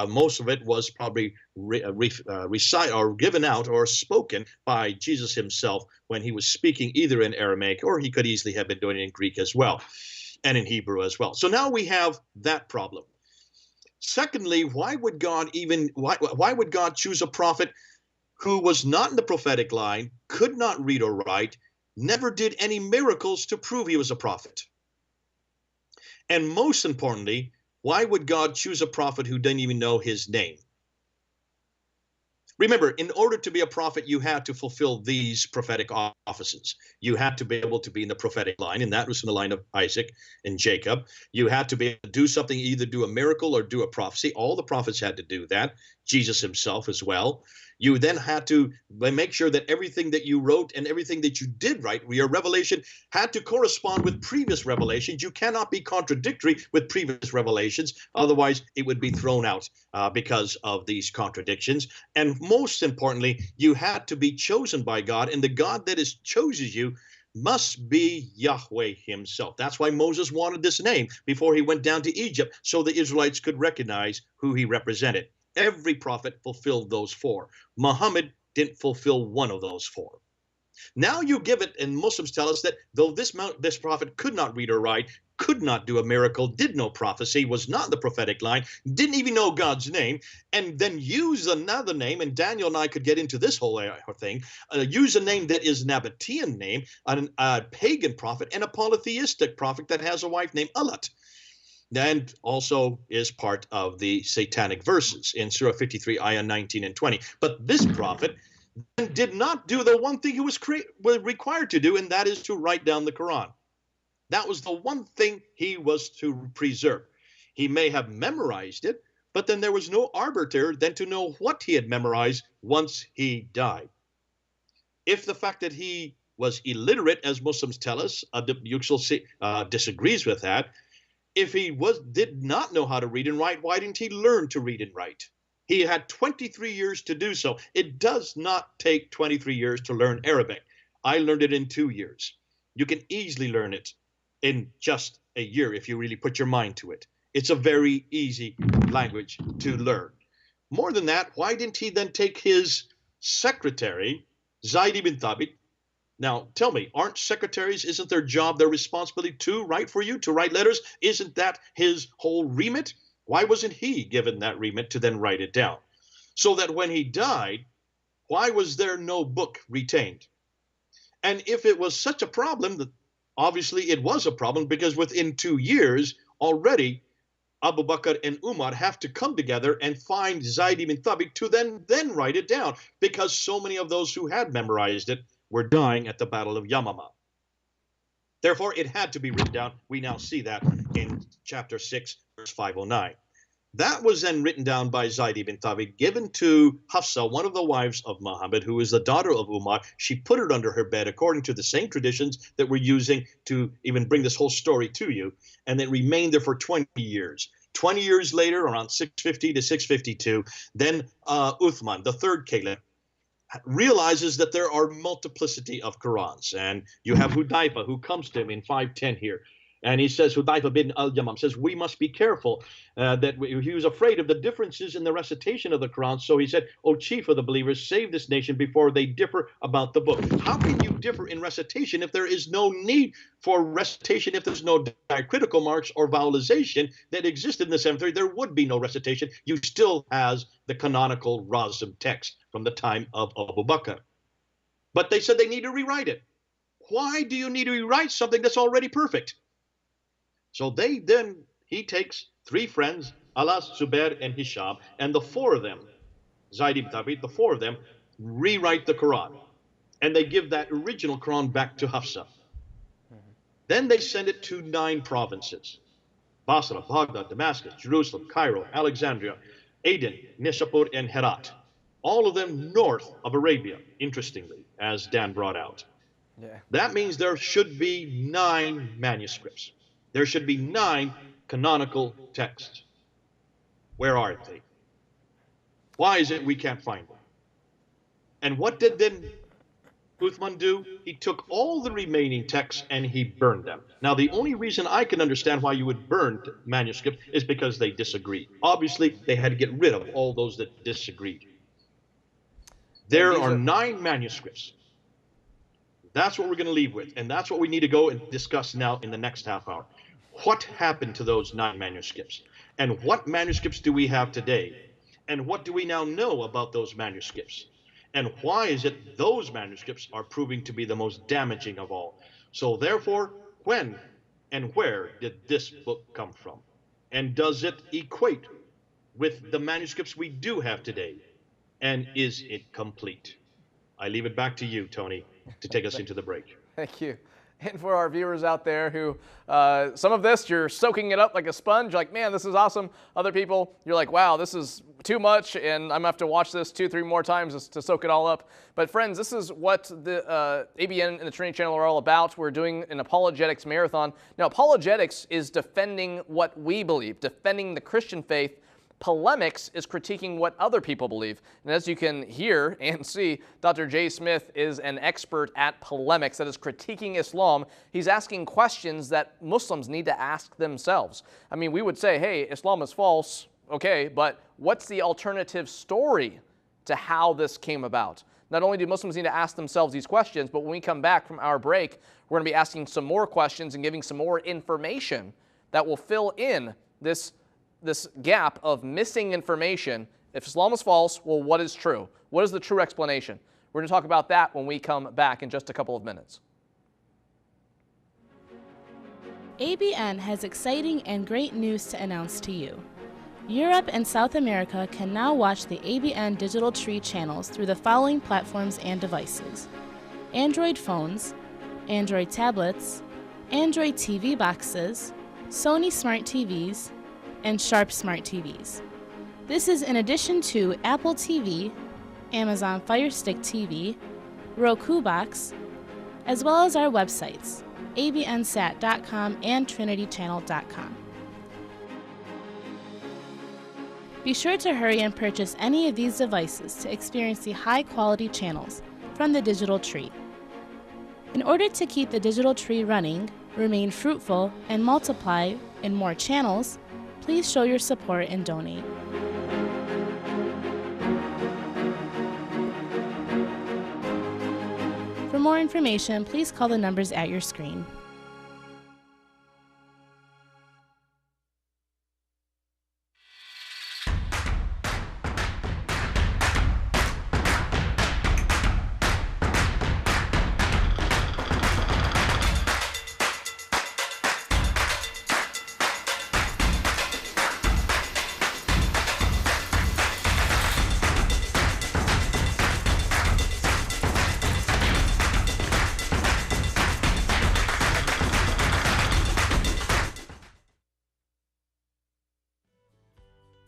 most of it was probably recited or given out or spoken by Jesus himself when he was speaking either in Aramaic, or he could easily have been doing it in Greek as well, and in Hebrew as well. So now we have that problem. Secondly, why would God choose a prophet who was not in the prophetic line, could not read or write, never did any miracles to prove he was a prophet? And most importantly, why would God choose a prophet who didn't even know his name? Remember, in order to be a prophet, you had to fulfill these prophetic offices. You had to be able to be in the prophetic line, and that was in the line of Isaac and Jacob. You had to be able to do something, either do a miracle or do a prophecy. All the prophets had to do that, Jesus himself as well. You then had to make sure that everything that you wrote and everything that you did write, your revelation, had to correspond with previous revelations. You cannot be contradictory with previous revelations. Otherwise, it would be thrown out because of these contradictions. And most importantly, you had to be chosen by God. And the God that has chosen you must be Yahweh himself. That's why Moses wanted this name before he went down to Egypt, so the Israelites could recognize who he represented. Every prophet fulfilled those 4. Muhammad didn't fulfill one of those 4. Now you give it, and Muslims tell us that though this prophet could not read or write, could not do a miracle, did no prophecy, was not in the prophetic line, didn't even know God's name, and then use another name, and Daniel and I could get into this whole thing, use a name that is an Nabatean name, a pagan prophet, and a polytheistic prophet that has a wife named Alat, and also is part of the satanic verses in Surah 53, ayah 19 and 20. But this prophet did not do the one thing he was required to do, and that is to write down the Quran. That was the one thing he was to preserve. He may have memorized it, but then there was no arbiter then to know what he had memorized once he died. If the fact that he was illiterate, as Muslims tell us, disagrees with that. If he did not know how to read and write, why didn't he learn to read and write? He had 23 years to do so. It does not take 23 years to learn Arabic. I learned it in 2 years. You can easily learn it in just a year if you really put your mind to it. It's a very easy language to learn. More than that, why didn't he then take his secretary, Zayd ibn Thabit? Now, tell me, aren't secretaries, isn't their job, their responsibility to write for you, to write letters? Isn't that his whole remit? Why wasn't he given that remit to then write it down? So that when he died, why was there no book retained? And if it was such a problem, obviously it was a problem, because within 2 years already, Abu Bakr and Umar have to come together and find Zayd ibn Thabit to then write it down, because so many of those who had memorized it were dying at the Battle of Yamama. Therefore, it had to be written down. We now see that in chapter 6, verse 509. That was then written down by Zayd ibn Thabit, given to Hafsa, one of the wives of Muhammad, who is the daughter of Umar. She put it under her bed according to the same traditions that we're using to even bring this whole story to you. And it remained there for 20 years. 20 years later, around 650 to 652, then Uthman, the third caliph, realizes that there are multiplicity of Qurans. And you have Hudayfa, who comes to him in 510 here. And he says, Hudayfa bin al-Yamam says, we must be careful that he was afraid of the differences in the recitation of the Quran. So he said, O chief of the believers, save this nation before they differ about the book. How can you differ in recitation if there is no need for recitation, if there's no diacritical marks or vowelization that existed in the 730? There would be no recitation. You still has the canonical Razm text from the time of Abu Bakr. But they said they need to rewrite it. Why do you need to rewrite something that's already perfect? So he takes 3 friends, Alas, Zubair, and Hisham, and the 4 of them, Zayd ibn Thabit, the 4 of them, rewrite the Quran. And they give that original Quran back to Hafsa. Then they send it to 9 provinces: Basra, Baghdad, Damascus, Jerusalem, Cairo, Alexandria, Aden, Nishapur, and Herat. All of them north of Arabia, interestingly, as Dan brought out. Yeah. That means there should be 9 manuscripts. There should be 9 canonical texts. Where are they? Why is it we can't find them? And what did then Uthman do? He took all the remaining texts and he burned them. Now, the only reason I can understand why you would burn manuscripts is because they disagreed. Obviously, they had to get rid of all those that disagreed. There are 9 manuscripts. That's what we're going to leave with, and that's what we need to go and discuss now in the next half hour. What happened to those 9 manuscripts? And what manuscripts do we have today? And what do we now know about those manuscripts? And why is it those manuscripts are proving to be the most damaging of all? So therefore, when and where did this book come from? And does it equate with the manuscripts we do have today? And is it complete? I leave it back to you, Tony, to take us into the break. Thank you. And for our viewers out there who, some of this, you're soaking it up like a sponge, like, man, this is awesome. Other people, you're like, wow, this is too much, and I'm going to have to watch this 2, 3 more times to soak it all up. But friends, this is what the ABN and the Trinity channel are all about. We're doing an apologetics marathon. Now, apologetics is defending what we believe, defending the Christian faith. Polemics is critiquing what other people believe. And as you can hear and see, Dr. Jay Smith is an expert at polemics, that is critiquing Islam. He's asking questions that Muslims need to ask themselves. I mean, we would say, hey, Islam is false, okay, but what's the alternative story to how this came about? Not only do Muslims need to ask themselves these questions, but when we come back from our break, we're going to be asking some more questions and giving some more information that will fill in this gap of missing information. If Islam is false, well, what is true? What is the true explanation? We're going to talk about that when we come back in just a couple of minutes. ABN has exciting and great news to announce to you. Europe and South America can now watch the ABN Digital Tree channels through the following platforms and devices: Android phones, Android tablets, Android TV boxes, Sony Smart TVs, and Sharp Smart TVs. This is in addition to Apple TV, Amazon Fire Stick TV, Roku Box, as well as our websites, abnsat.com and trinitychannel.com. Be sure to hurry and purchase any of these devices to experience the high-quality channels from the digital tree. In order to keep the digital tree running, remain fruitful, and multiply in more channels, please show your support and donate. For more information, please call the numbers at your screen.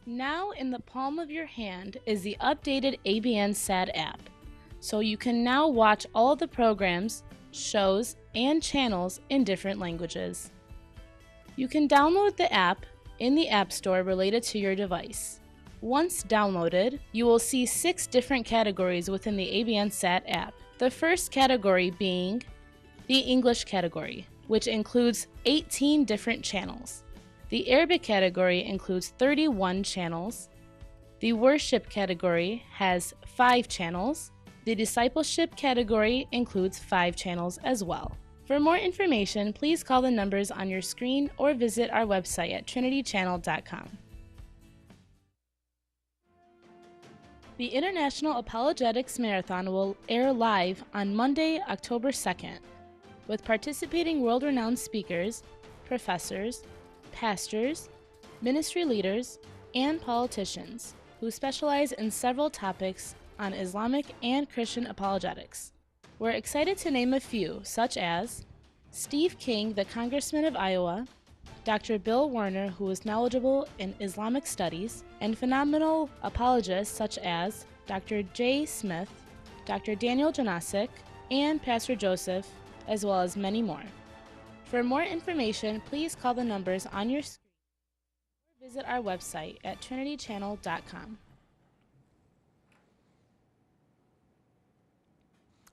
Now in the palm of your hand is the updated ABN SAD app, so you can now watch all the programs, shows, and channels in different languages. You can download the app in the App Store related to your device. Once downloaded, you will see 6 different categories within the ABN SAD app. The first category being the English category, which includes 18 different channels. The Arabic category includes 31 channels. The Worship category has 5 channels. The Discipleship category includes 5 channels as well. For more information, please call the numbers on your screen or visit our website at trinitychannel.com. The International Apologetics Marathon will air live on Monday, October 2nd, with participating world-renowned speakers, professors, pastors, ministry leaders, and politicians who specialize in several topics on Islamic and Christian apologetics. We're excited to name a few, such as Steve King, the Congressman of Iowa, Dr. Bill Warner, who is knowledgeable in Islamic studies, and phenomenal apologists such as Dr. J. Smith, Dr. Daniel Janasic, and Pastor Joseph, as well as many more. For more information, please call the numbers on your screen or visit our website at trinitychannel.com.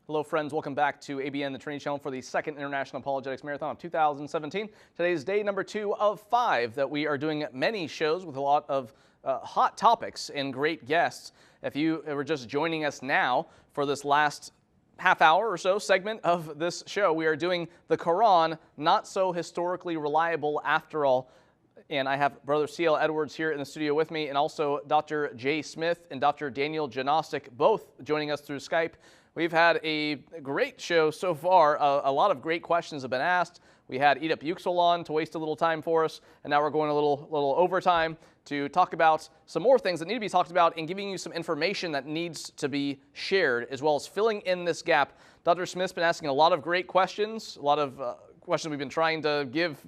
Hello, friends. Welcome back to ABN, the Trinity Channel, for the second International Apologetics Marathon of 2017. Today is day number 2 of 5 that we are doing many shows with a lot of hot topics and great guests. If you were just joining us now for this last half hour or so segment of this show, we are doing the Qur'an, not so historically reliable after all. And I have Brother C.L. Edwards here in the studio with me, and also Dr. J. Smith and Dr. Daniel Janasic, both joining us through Skype. We've had a great show so far. A lot of great questions have been asked. We had Edip Yüksel on to waste a little time for us, and now we're going a little overtime to talk about some more things that need to be talked about and giving you some information that needs to be shared, as well as filling in this gap. Dr. Smith's been asking a lot of great questions, a lot of questions we've been trying to give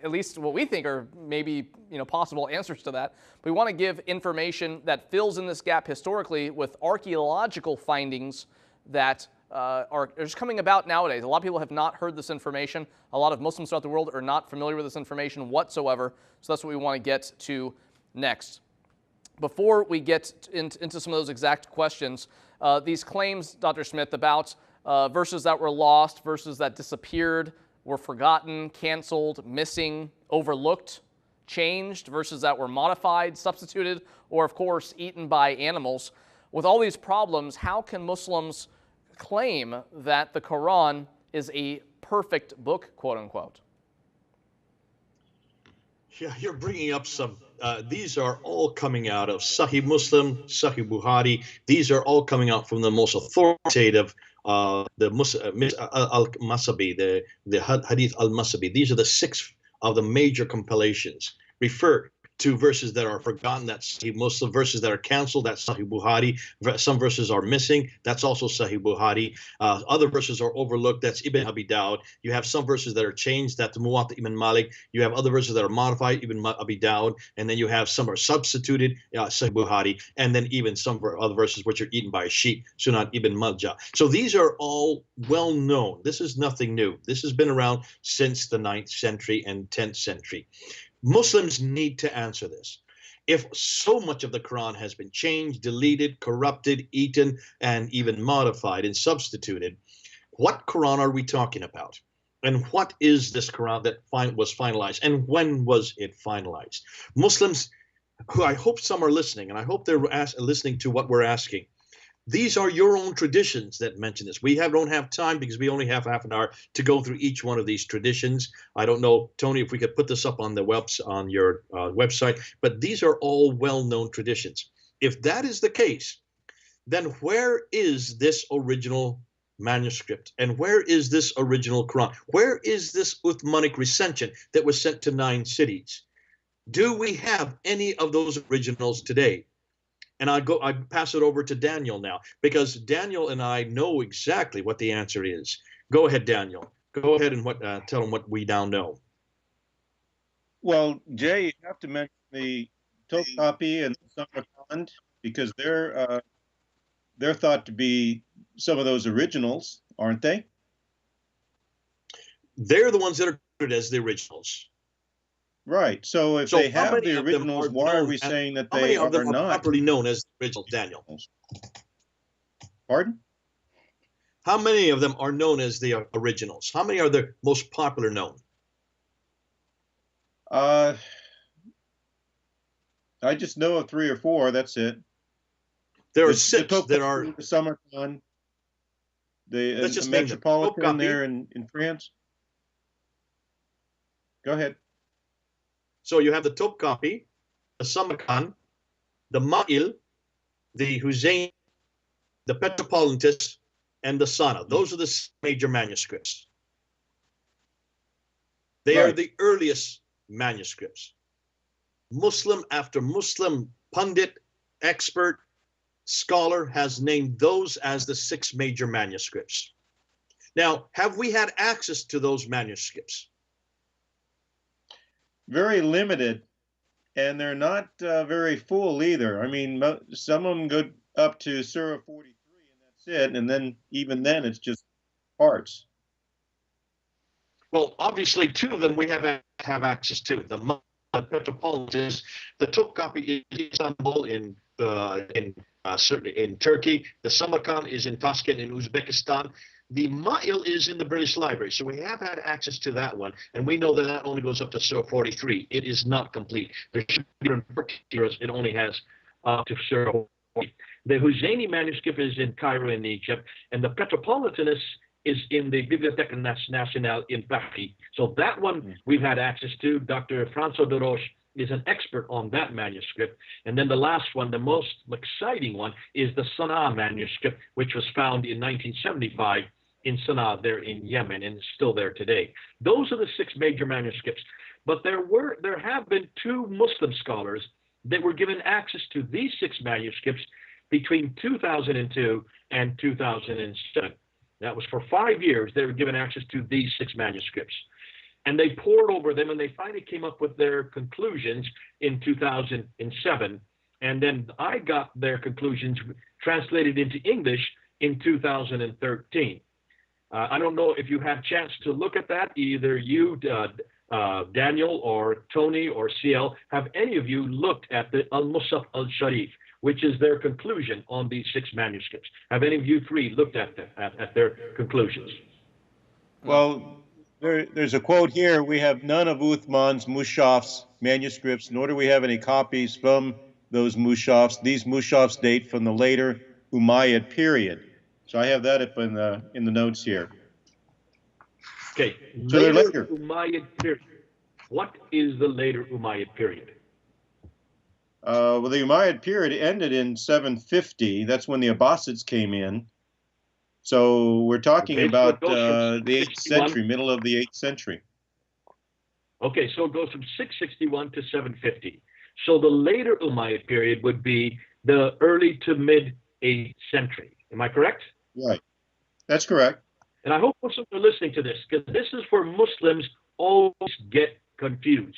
at least what we think are maybe possible answers to that. But we want to give information that fills in this gap historically with archaeological findings that are just coming about nowadays. A lot of people have not heard this information. A lot of Muslims throughout the world are not familiar with this information whatsoever. So that's what we want to get to next. Before we get into some of those exact questions, these claims, Dr. Smith, about verses that were lost, verses that disappeared, were forgotten, canceled, missing, overlooked. changed, verses that were modified, substituted, or of course eaten by animals. With all these problems, how can Muslims claim that the Quran is a perfect book, quote unquote? Yeah, you're bringing up some, these are all coming out of Sahih Muslim, Sahih Bukhari. These are all coming out from the most authoritative, the Al-Masabi, the Hadith Al-Masabi. These are the 6 of the major compilations. Refer to verses that are forgotten, that's Sahih Muslim, verses that are canceled, that's Sahih Bukhari. Some verses are missing, that's also Sahih Bukhari. Other verses are overlooked, that's Ibn Abi Dawud. You have some verses that are changed, that's Muwatta Ibn Malik. You have other verses that are modified, Ibn Abi Dawud. And then you have some are substituted, Sahih Bukhari. And then even some other verses which are eaten by a sheep, Sunan Ibn Majah. So these are all well known. This is nothing new. This has been around since the 9th century and 10th century. Muslims need to answer this. If so much of the Quran has been changed, deleted, corrupted, eaten, and even modified and substituted, what Quran are we talking about? And what is this Quran that was finalized? And when was it finalized? Muslims, who I hope some are listening, and I hope they're listening to what we're asking. These are your own traditions that mention this. We don't have time because we only have half an hour to go through each one of these traditions. I don't know, Tony, if we could put this up on the on your website, but these are all well-known traditions. If that is the case, then where is this original manuscript? And where is this original Quran? Where is this Uthmanic recension that was sent to 9 cities? Do we have any of those originals today? And I pass it over to Daniel now, because Daniel and I know exactly what the answer is. Go ahead, Daniel. Go ahead and tell them what we now know. Well, Jay, you have to mention the Tokapi and Samarkand, because they're thought to be some of those originals, aren't they? They're the ones that are treated as the originals. Right. So if they have the originals, why are we saying that they are not properly known as the originals, Daniel? Pardon? How many of them are known as the originals? How many are the most popular known? I just know of 3 or 4. That's it. There are 6 that are Samarkand, the Metropolitan there in France. Go ahead. So you have the Topkapi, the Samarkand, the Ma'il, the Hussein, the Petropolitanus, and the Sana. Those are the major manuscripts. They are the earliest manuscripts. Muslim after Muslim pundit, expert, scholar has named those as the 6 major manuscripts. Now, have we had access to those manuscripts? Very limited, and they're not very full either. I mean, some of them go up to Surah 43, and that's it. And then even then, it's just parts. Well, obviously, 2 of them we have access to. The Petropolitanus, the Topkapi is in Istanbul, certainly in Turkey. The Samarkand is in Tashkent in Uzbekistan. The Ma'il is in the British Library, so we have had access to that one, and we know that that only goes up to Surah 43. It is not complete. There should be it only has up to Surah 40. The Husseini manuscript is in Cairo in Egypt, and the Petropolitanus is in the Bibliothèque Nationale in Paris. So that one we've had access to. Dr. François de Roche is an expert on that manuscript. And then the last one, the most exciting one, is the Sana'a manuscript, which was found in 1975 in Sana'a there in Yemen, and is still there today. Those are the 6 major manuscripts. But there have been 2 Muslim scholars that were given access to these 6 manuscripts between 2002 and 2007. That was for 5 years they were given access to these 6 manuscripts. And they pored over them, and they finally came up with their conclusions in 2007. And then I got their conclusions translated into English in 2013. I don't know if you had a chance to look at that. Either you, Daniel, or Tony, or CL, have any of you looked at the Al-Musaf al-Sharif, which is their conclusion on these 6 manuscripts? Have any of you 3 looked at their conclusions? Well, there's a quote here. We have none of Uthman's Mushaf's manuscripts, nor do we have any copies from those mushafs. These mushafs date from the later Umayyad period. So I have that up in the notes here. Okay, So they're later. Umayyad period. What is the later Umayyad period? Well, the Umayyad period ended in 750. That's when the Abbasids came in. So we're talking about the 8th century, middle of the 8th century. Okay, so it goes from 661 to 750. So the later Umayyad period would be the early to mid 8th century. Am I correct? Right. That's correct. And I hope Muslims are listening to this, because this is where Muslims always get confused.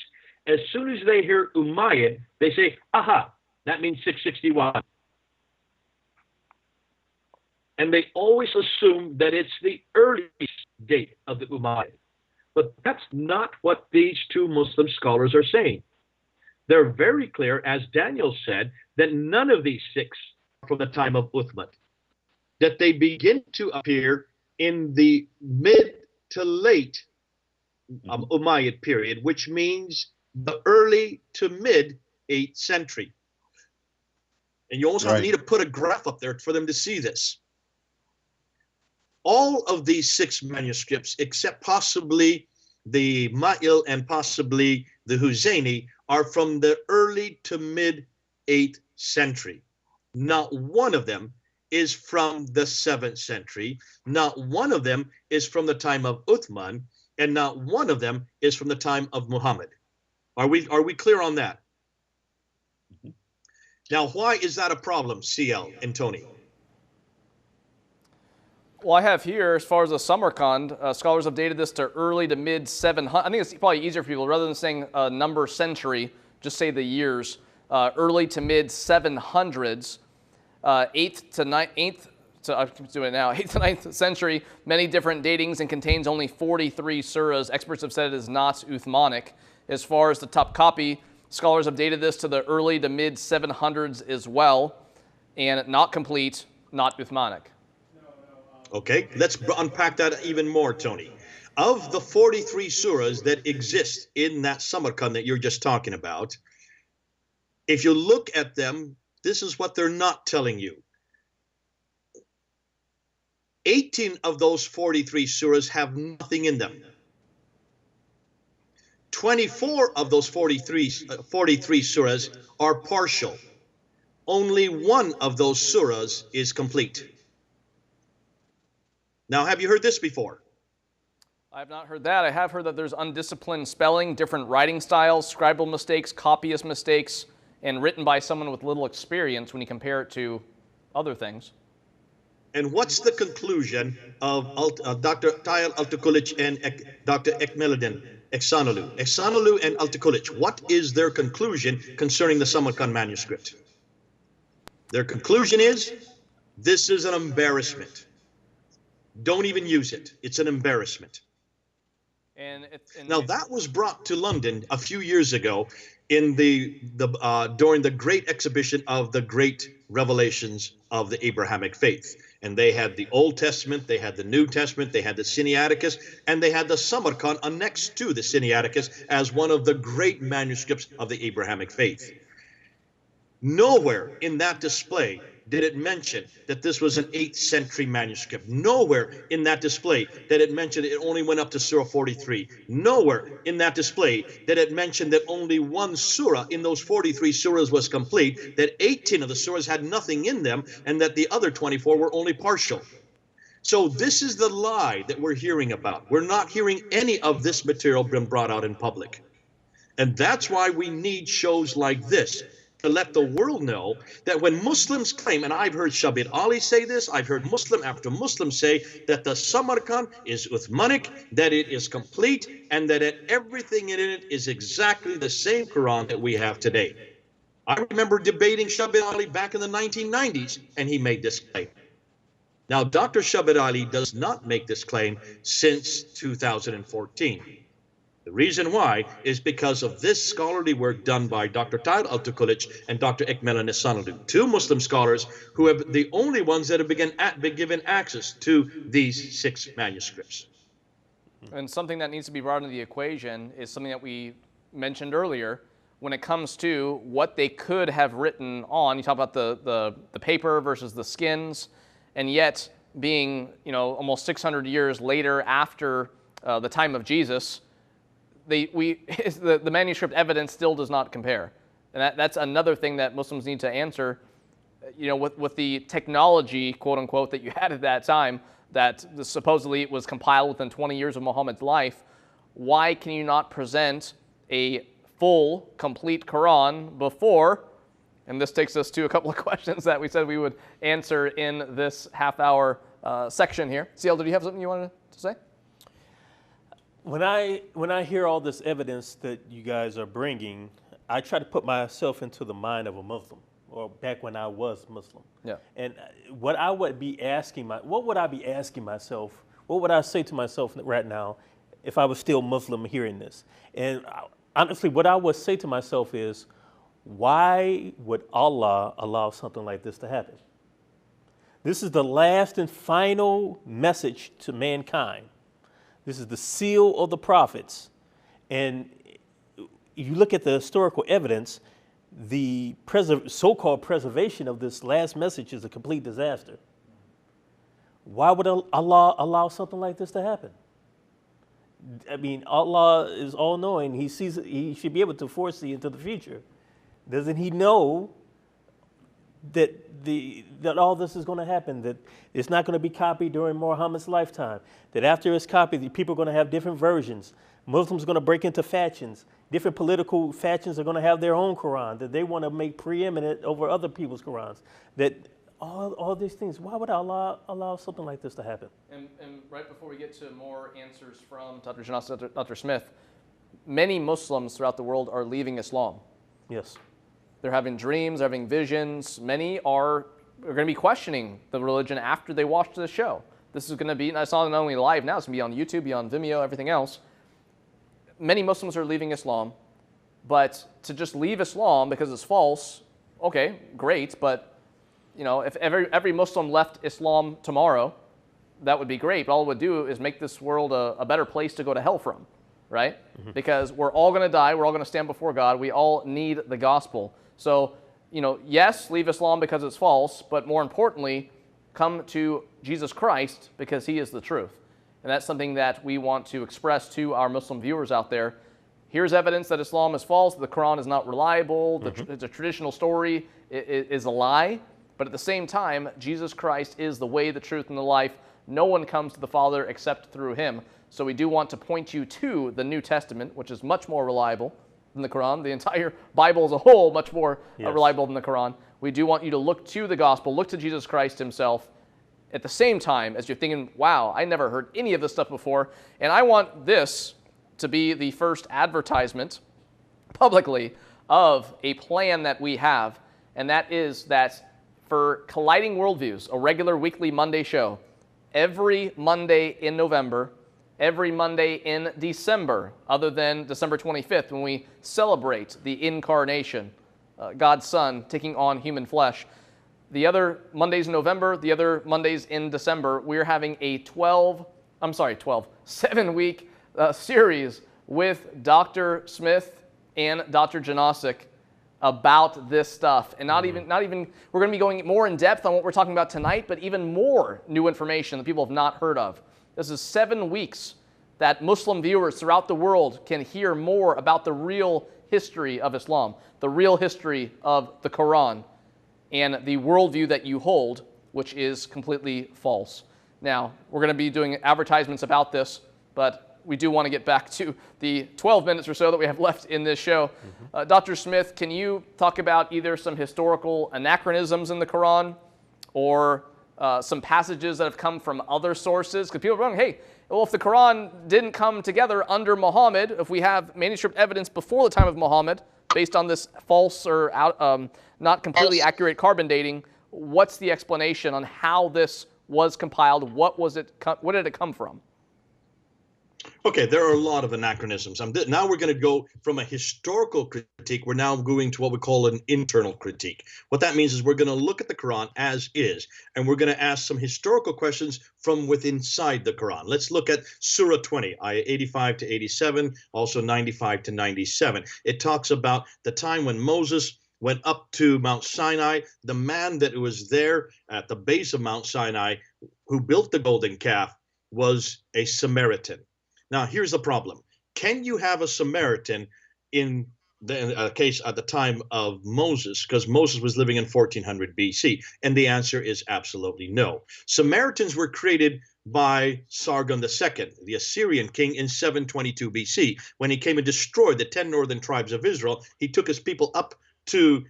As soon as they hear Umayyad, they say, aha, that means 661. And they always assume that it's the earliest date of the Umayyad. But that's not what these two Muslim scholars are saying. They're very clear, as Daniel said, that none of these six are from the time of Uthman, that they begin to appear in the mid to late Umayyad period, which means the early to mid 8th century. And you also need to put a graph up there for them to see this. All of these six manuscripts, except possibly the Ma'il and possibly the Huzayni, are from the early to mid 8th century. Not one of them is from the 7th century. Not one of them is from the time of Uthman, and not one of them is from the time of Muhammad. Are we clear on that? Now, why is that a problem, CL and Tony? Well, I have here, as far as the Samarkand, scholars have dated this to early to mid 700. I think it's probably easier for people, rather than saying number century, just say the years. Early to mid 700s, 8th to 9th. So I'm doing it now. 8th to 9th century, many different datings, and contains only 43 surahs. Experts have said it is not Uthmanic. As far as the top copy, scholars have dated this to the early to mid 700s as well, and not complete, not Uthmanic. Okay, let's unpack that even more, Tony. Of the 43 surahs that exist in that Samarkand that you're just talking about, if you look at them, this is what they're not telling you. 18 of those 43 surahs have nothing in them. 24 of those 43 surahs are partial. Only one of those surahs is complete. Now, have you heard this before? I have not heard that. I have heard that there's undisciplined spelling, different writing styles, scribal mistakes, copyist mistakes, and written by someone with little experience when you compare it to other things. And what's the conclusion of Dr. Tayal Altıkılıç and Dr. Ekmeluddin Ehsanolu? Ehsanolu and Altıkılıç, what is their conclusion concerning the Samarkand manuscript? Their conclusion is, this is an embarrassment. Don't even use it. It's an embarrassment. Now, that was brought to London a few years ago in during the great exhibition of the great revelations of the Abrahamic faith. And they had the Old Testament, they had the New Testament, they had the Sinaiticus, and they had the Samarkand annexed to the Sinaiticus as one of the great manuscripts of the Abrahamic faith. Nowhere in that display did it mention that this was an 8th century manuscript. Nowhere in that display did it mention it only went up to Surah 43. Nowhere in that display did it mention that only one surah in those 43 surahs was complete, that 18 of the surahs had nothing in them, and that the other 24 were only partial. So this is the lie that we're hearing about. We're not hearing any of this material being brought out in public. And that's why we need shows like this, to let the world know that when Muslims claim, and I've heard Shabir Ali say this, I've heard Muslim after Muslim say that the Samarkand is Uthmanic, that it is complete, and that everything in it is exactly the same Quran that we have today. I remember debating Shabir Ali back in the 1990s, and he made this claim. Now, Dr. Shabir Ali does not make this claim since 2014. The reason why is because of this scholarly work done by Dr. Tayal Altıkılıç and Dr. Ekmeluddin Ehsanolu, two Muslim scholars who have the only ones that have been given access to these 6 manuscripts. And something that needs to be brought into the equation is something that we mentioned earlier. when it comes to what they could have written on. You talk about the paper versus the skins, and yet being, you know, almost 600 years later after the time of Jesus, the manuscript evidence still does not compare. And that's another thing that Muslims need to answer. You know, with the technology, quote unquote, that you had at that time, that supposedly it was compiled within 20 years of Muhammad's life, why can you not present a full, complete Quran before? And this takes us to a couple of questions that we said we would answer in this half-hour section here. CL, did you have something you wanted to say? When I hear all this evidence that you guys are bringing, I try to put myself into the mind of a Muslim, or back when I was Muslim. Yeah. And what I would be asking what would I be asking myself? What would I say to myself right now if I was still Muslim hearing this? And honestly, what I would say to myself is, why would Allah allow something like this to happen? This is the last and final message to mankind. This is the seal of the prophets. And if you look at the historical evidence, the so-called preservation of this last message is a complete disaster. Why would Allah allow something like this to happen? I mean, Allah is all-knowing. He sees. He should be able to foresee into the future. Doesn't He know that all this is going to happen? That it's not going to be copied during Muhammad's lifetime. That after it's copied, the people are going to have different versions. Muslims are going to break into factions. Different political factions are going to have their own Quran that they want to make preeminent over other people's Qurans. That all these things. Why would Allah allow something like this to happen? And right before we get to more answers from Dr. Jonas, Dr. Smith, many Muslims throughout the world are leaving Islam. Yes. They're having dreams, they're having visions. Many are going to be questioning the religion after they watch the show. This is going to be, and it's not only live now, it's going to be on YouTube, be on Vimeo, everything else. Many Muslims are leaving Islam, but to just leave Islam because it's false, okay, great, but you know, if every Muslim left Islam tomorrow, that would be great, but all it would do is make this world a better place to go to hell from, right? Mm-hmm. Because we're all going to die, we're all going to stand before God, we all need the gospel. So, you know, yes, leave Islam because it's false, but more importantly, come to Jesus Christ because He is the truth. And that's something that we want to express to our Muslim viewers out there. Here's evidence that Islam is false, the Quran is not reliable, the traditional story is a lie. But at the same time, Jesus Christ is the way, the truth, and the life. No one comes to the Father except through Him. So we do want to point you to the New Testament, which is much more reliable than the Quran. The entire Bible as a whole, much more reliable than the Quran. We do want you to look to the gospel, look to Jesus Christ Himself, at the same time as you're thinking, wow, I never heard any of this stuff before. And I want this to be the first advertisement publicly of a plan that we have. And that is that for Colliding Worldviews, a regular weekly Monday show, every Monday in November, every Monday in December, other than December 25th, when we celebrate the incarnation, God's Son taking on human flesh. The other Mondays in November, the other Mondays in December, we're having a 7-week series with Dr. Smith and Dr. Janosic about this stuff. And not even, we're going to be going more in depth on what we're talking about tonight, but even more new information that people have not heard of. This is 7 weeks that Muslim viewers throughout the world can hear more about the real history of Islam, the real history of the Quran, and the worldview that you hold, which is completely false. Now, we're going to be doing advertisements about this, but we do want to get back to the 12 minutes or so that we have left in this show. Dr. Smith, can you talk about either some historical anachronisms in the Quran or some passages that have come from other sources? Because people are wondering, hey, well, if the Quran didn't come together under Muhammad, if we have manuscript evidence before the time of Muhammad, based on this false or not completely accurate carbon dating, what's the explanation on how this was compiled? What did it come from? Okay, there are a lot of anachronisms. Now we're going to go from a historical critique. We're now going to what we call an internal critique. What that means is we're going to look at the Quran as is, and we're going to ask some historical questions from within inside the Quran. Let's look at Surah 20, ayah 85 to 87, also 95 to 97. It talks about the time when Moses went up to Mount Sinai. The man that was there at the base of Mount Sinai who built the golden calf was a Samaritan. Now, here's the problem. Can you have a Samaritan in the case at the time of Moses, because Moses was living in 1400 BC? And the answer is absolutely no. Samaritans were created by Sargon II, the Assyrian king, in 722 BC. When he came and destroyed the 10 northern tribes of Israel, he took his people up to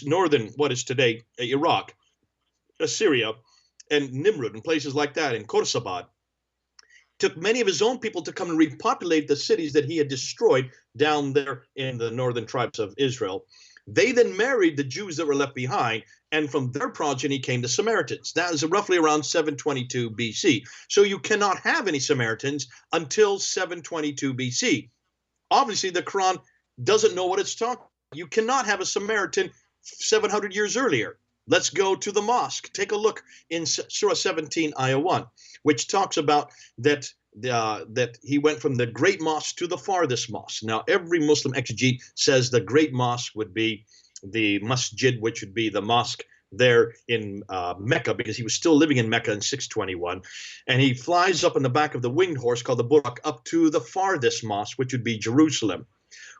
northern, what is today Iraq, Assyria, and Nimrud, and places like that, in Khorsabad. Took many of his own people to come and repopulate the cities that he had destroyed down there in the northern tribes of Israel. They then married the Jews that were left behind, and from their progeny came the Samaritans. That is roughly around 722 BC. So you cannot have any Samaritans until 722 BC. Obviously, the Quran doesn't know what it's talking about. You cannot have a Samaritan 700 years earlier. Let's go to the mosque. Take a look in Surah 17, ayah 1, which talks about that he went from the great mosque to the farthest mosque. Now, every Muslim exegete says the great mosque would be the masjid, which would be the mosque there in Mecca, because he was still living in Mecca in 621. And he flies up on the back of the winged horse called the Buraq up to the farthest mosque, which would be Jerusalem.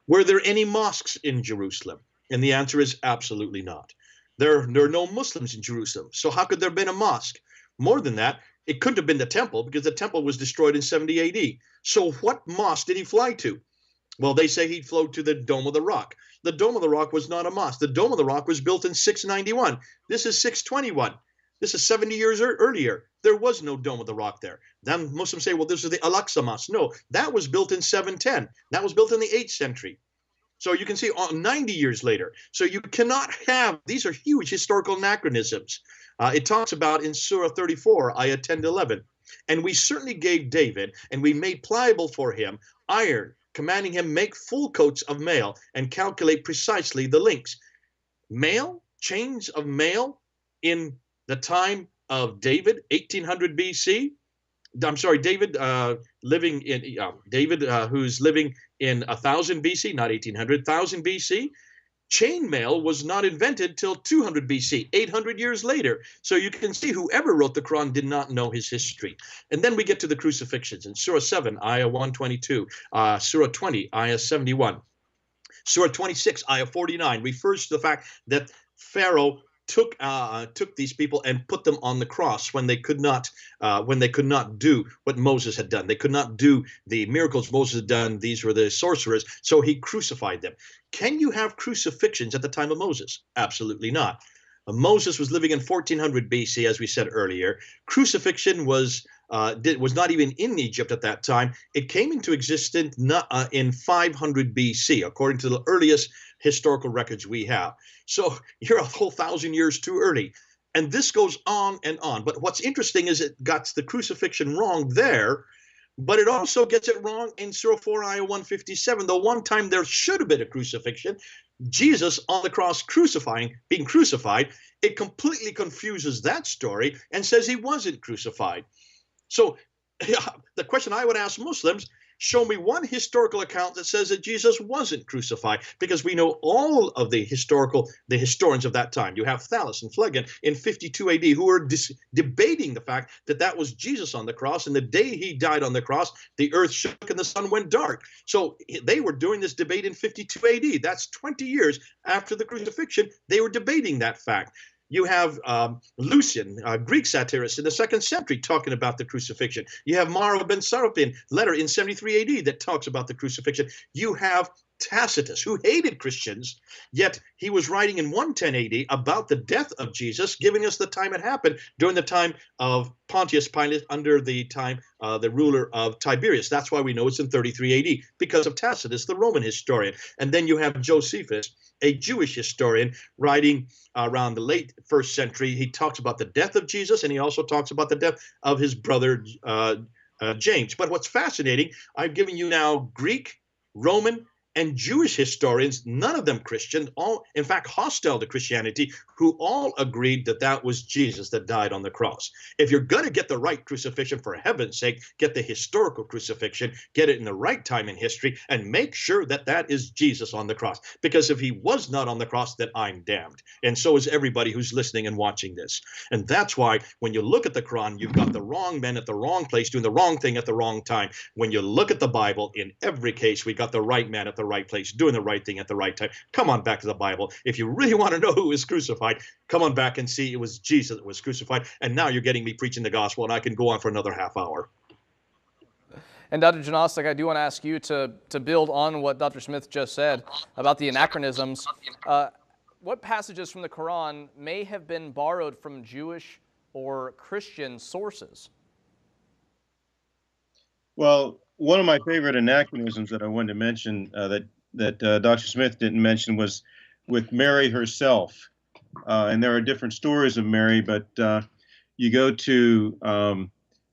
Were there any mosques in Jerusalem? And the answer is absolutely not. There are no Muslims in Jerusalem. So how could there have been a mosque? More than that, it couldn't have been the temple, because the temple was destroyed in 70 AD. So what mosque did he fly to? Well, they say he flew to the Dome of the Rock. The Dome of the Rock was not a mosque. The Dome of the Rock was built in 691. This is 621. This is 70 years earlier. There was no Dome of the Rock there. Then Muslims say, well, this is the Al-Aqsa Mosque. No, that was built in 710. That was built in the 8th century. So you can see 90 years later. So you cannot have, these are huge historical anachronisms. It talks about in Surah 34, ayah 10 to 11. And we certainly gave David, and we made pliable for him iron, commanding him make full coats of mail and calculate precisely the links. Mail, chains of mail in the time of David, 1800 BC. I'm sorry, David living in who's living in 1000 BC, not 1800, 1000 BC. Chainmail was not invented till 200 BC, 800 years later. So you can see whoever wrote the Quran did not know his history. And then we get to the crucifixions in Surah 7, ayah 122, Surah 20, ayah 71. Surah 26, ayah 49 refers to the fact that Pharaoh took these people and put them on the cross when they could not do what Moses had done. They could not do the miracles Moses had done. These were the sorcerers. So he crucified them. Can you have crucifixions at the time of Moses? Absolutely not. Moses was living in 1400 BC, as we said earlier. Crucifixion was not even in Egypt at that time. It came into existence in 500 BC, according to the earliest historical records we have. So you're a whole 1,000 years too early. And this goes on and on. But what's interesting is it got the crucifixion wrong there, but it also gets it wrong in Surah 4, ayah 157. The one time there should have been a crucifixion, Jesus on the cross being crucified, it completely confuses that story and says he wasn't crucified. So the question I would ask Muslims, show me one historical account that says that Jesus wasn't crucified, because we know all of the historians of that time. You have Thallus and Phlegon in 52 AD who are debating the fact that that was Jesus on the cross, and the day he died on the cross, the earth shook and the sun went dark. So they were doing this debate in 52 AD. That's 20 years after the crucifixion. They were debating that fact. You have Lucian, Greek satirist in the 2nd century, talking about the crucifixion. You have Mara ben Sarapin, letter in 73 AD that talks about the crucifixion. You have Tacitus, who hated Christians, yet he was writing in 110 AD about the death of Jesus, giving us the time it happened during the time of Pontius Pilate under the time the ruler of Tiberius. That's why we know it's in 33 AD, because of Tacitus, the Roman historian. And then you have Josephus, a Jewish historian, writing around the late 1st century. He talks about the death of Jesus, and he also talks about the death of his brother James. But what's fascinating, I've given you now Greek, Roman, and Jewish historians, none of them Christian, all in fact hostile to Christianity, who all agreed that that was Jesus that died on the cross. If you're going to get the right crucifixion, for heaven's sake, get the historical crucifixion, get it in the right time in history, and make sure that that is Jesus on the cross. Because if he was not on the cross, then I'm damned. And so is everybody who's listening and watching this. And that's why when you look at the Quran, you've got the wrong men at the wrong place doing the wrong thing at the wrong time. When you look at the Bible, in every case, we got the right man at the right place, doing the right thing at the right time. Come on back to the Bible. If you really want to know who was crucified, come on back and see it was Jesus that was crucified. And now you're getting me preaching the gospel, and I can go on for another half hour. And Dr. Janosik, I do want to ask you to build on what Dr. Smith just said about the anachronisms. What passages from the Quran may have been borrowed from Jewish or Christian sources? Well, one of my favorite anachronisms that I wanted to mention that Dr. Smith didn't mention was with Mary herself. And there are different stories of Mary, but you go to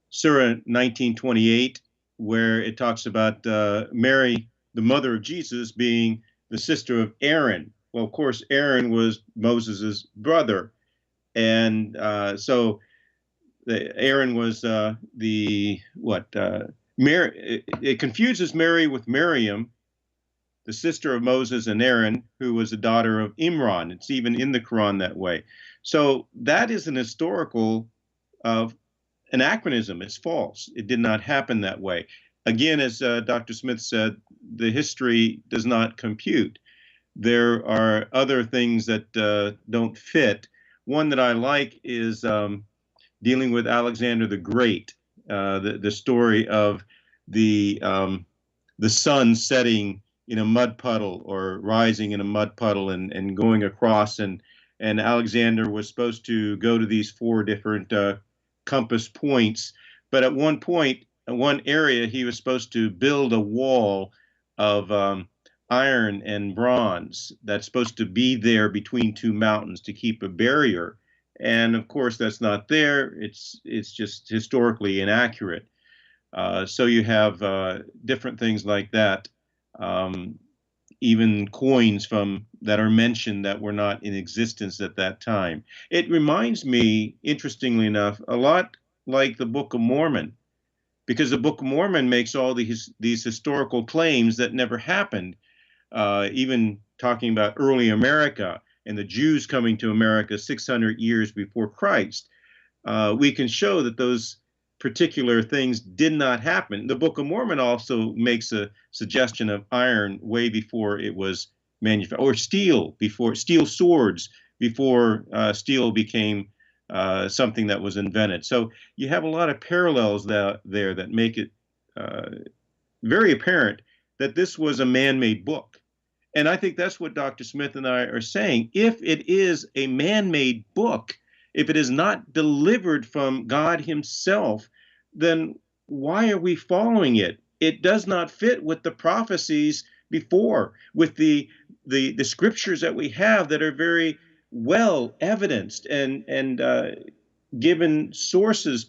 Surah 1928, where it talks about Mary, the mother of Jesus, being the sister of Aaron. Well, of course, Aaron was Moses's brother. And so Aaron was Mary, it confuses Mary with Miriam, the sister of Moses and Aaron, who was the daughter of Imran. It's even in the Quran that way. So that is an historical anachronism. It's false. It did not happen that way. Again, as Dr. Smith said, the history does not compute. There are other things that don't fit. One that I like is dealing with Alexander the Great. The story of the sun setting in a mud puddle or rising in a mud puddle and going across, and Alexander was supposed to go to these 4 different compass points, but at one point, in one area, he was supposed to build a wall of iron and bronze that's supposed to be there between 2 mountains to keep a barrier. And of course, that's not there. It's just historically inaccurate. So you have different things like that. Even coins that are mentioned that were not in existence at that time. It reminds me, interestingly enough, a lot like the Book of Mormon, because the Book of Mormon makes all these historical claims that never happened. Even talking about early America and the Jews coming to America 600 years before Christ, we can show that those particular things did not happen. The Book of Mormon also makes a suggestion of iron way before it was manufactured, or steel swords before steel became something that was invented. So you have a lot of parallels there that make it very apparent that this was a man-made book. And I think that's what Dr. Smith and I are saying. If it is a man-made book, if it is not delivered from God himself, then why are we following it? It does not fit with the prophecies before, with the scriptures that we have that are very well evidenced and given sources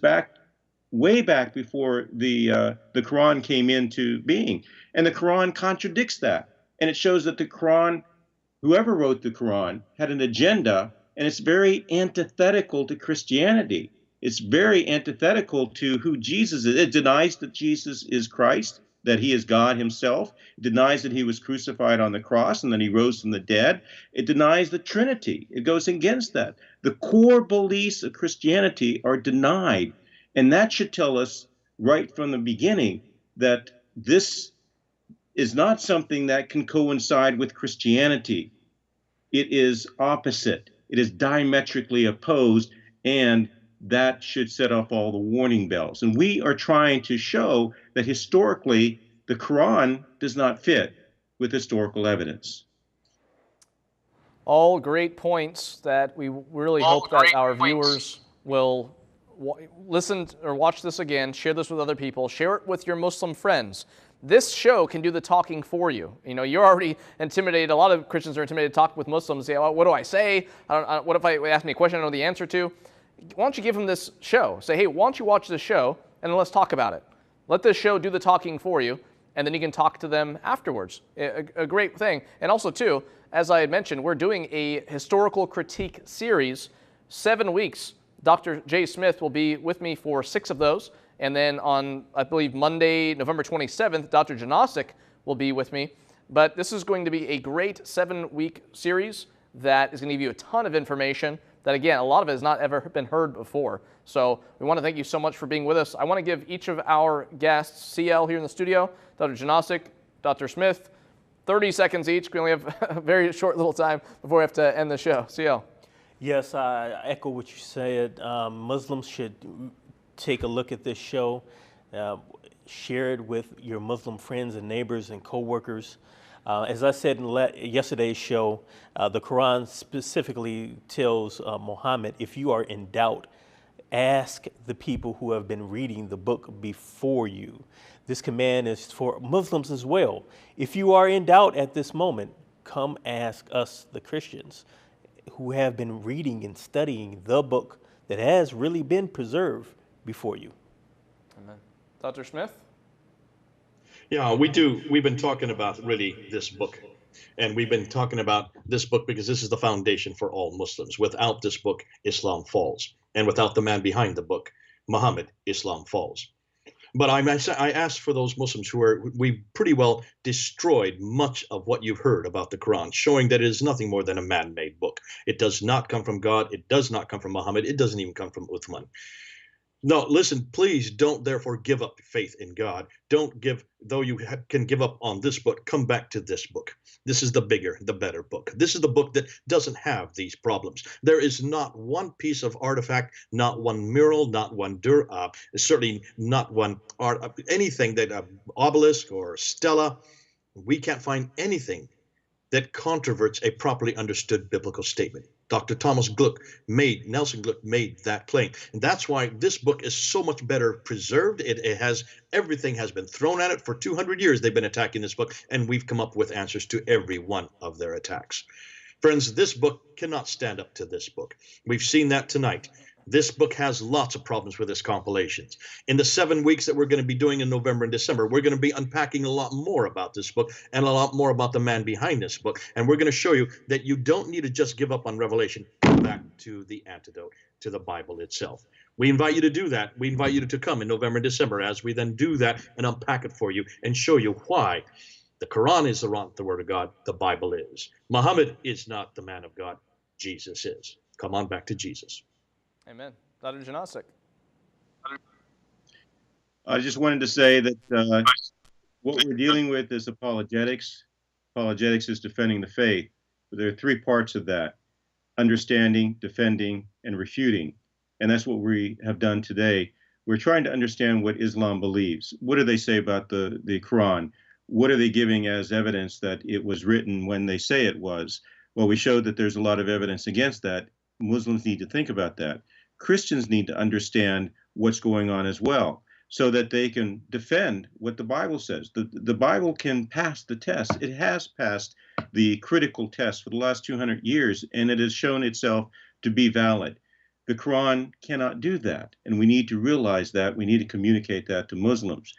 way back before the Quran came into being. And the Quran contradicts that. And it shows that the Quran, whoever wrote the Quran, had an agenda, and it's very antithetical to Christianity. It's very antithetical to who Jesus is. It denies that Jesus is Christ, that he is God himself. It denies that he was crucified on the cross and then he rose from the dead. It denies the Trinity. It goes against that. The core beliefs of Christianity are denied. And that should tell us right from the beginning that this is not something that can coincide with Christianity. It is opposite. It is diametrically opposed, and that should set off all the warning bells. And we are trying to show that historically, the Quran does not fit with historical evidence. All great points that we really hope that our viewers will listen or watch this again, share this with other people, share it with your Muslim friends. This show can do the talking for you. You know, you're already intimidated. A lot of Christians are intimidated to talk with Muslims. Say, well, what do I say? What if I ask me a question I know the answer to? Why don't you give them this show? Say, hey, why don't you watch this show, and then let's talk about it. let this show do the talking for you, and then you can talk to them afterwards. A great thing. And also, too, as I had mentioned, we're doing a historical critique series, 7 weeks. Dr. Jay Smith will be with me for 6 of those. And then on, I believe, Monday, November 27th, Dr. Janosic will be with me. But this is going to be a great 7-week series that is going to give you a ton of information that, again, a lot of it has not ever been heard before. So we want to thank you so much for being with us. I want to give each of our guests, CL here in the studio, Dr. Janosic, Dr. Smith, 30 seconds each. We only have a very short little time before we have to end the show. CL. Yes, I echo what you said. Muslims should take a look at this show, share it with your Muslim friends and neighbors and co-workers. As I said in yesterday's show, the Quran specifically tells Muhammad, if you are in doubt, ask the people who have been reading the book before you. This command is for Muslims as well. If you are in doubt at this moment, come ask us, the Christians, who have been reading and studying the book that has really been preserved before you. Amen. Dr. Smith? Yeah, we've been talking about really this book. And we've been talking about this book because this is the foundation for all Muslims. Without this book, Islam falls. And without the man behind the book, Muhammad, Islam falls. But I asked for those Muslims we pretty well destroyed much of what you've heard about the Quran, showing that it is nothing more than a man-made book. It does not come from God. It does not come from Muhammad. It doesn't even come from Uthman. No, listen, please don't therefore give up faith in God. Don't give, though you can give up on this book, come back to this book. This is the bigger, the better book. This is the book that doesn't have these problems. There is not one piece of artifact, not one mural, not one certainly not one art, anything that obelisk or stela. We can't find anything that controverts a properly understood biblical statement. Dr. Nelson Gluck made that claim. And that's why this book is so much better preserved. Everything has been thrown at it. For 200 years, they've been attacking this book, and we've come up with answers to every one of their attacks. Friends, this book cannot stand up to this book. We've seen that tonight. This book has lots of problems with its compilations. In the 7 weeks that we're going to be doing in November and December, we're going to be unpacking a lot more about this book and a lot more about the man behind this book. And we're going to show you that you don't need to just give up on Revelation. Go back to the antidote, to the Bible itself. We invite you to do that. We invite you to come in November and December as we then do that and unpack it for you and show you why the Quran is the word of God, the Bible is. Muhammad is not the man of God. Jesus is. Come on back to Jesus. Amen. Dr. Janosic. I just wanted to say that what we're dealing with is apologetics. Apologetics is defending the faith. But there are 3 parts of that: understanding, defending, and refuting. And that's what we have done today. We're trying to understand what Islam believes. What do they say about the Quran? What are they giving as evidence that it was written when they say it was? Well, we showed that there's a lot of evidence against that. Muslims need to think about that. Christians need to understand what's going on as well, so that they can defend what the Bible says. The Bible can pass the test. It has passed the critical test for the last 200 years, and it has shown itself to be valid. The Quran cannot do that, and we need to realize that. We need to communicate that to Muslims.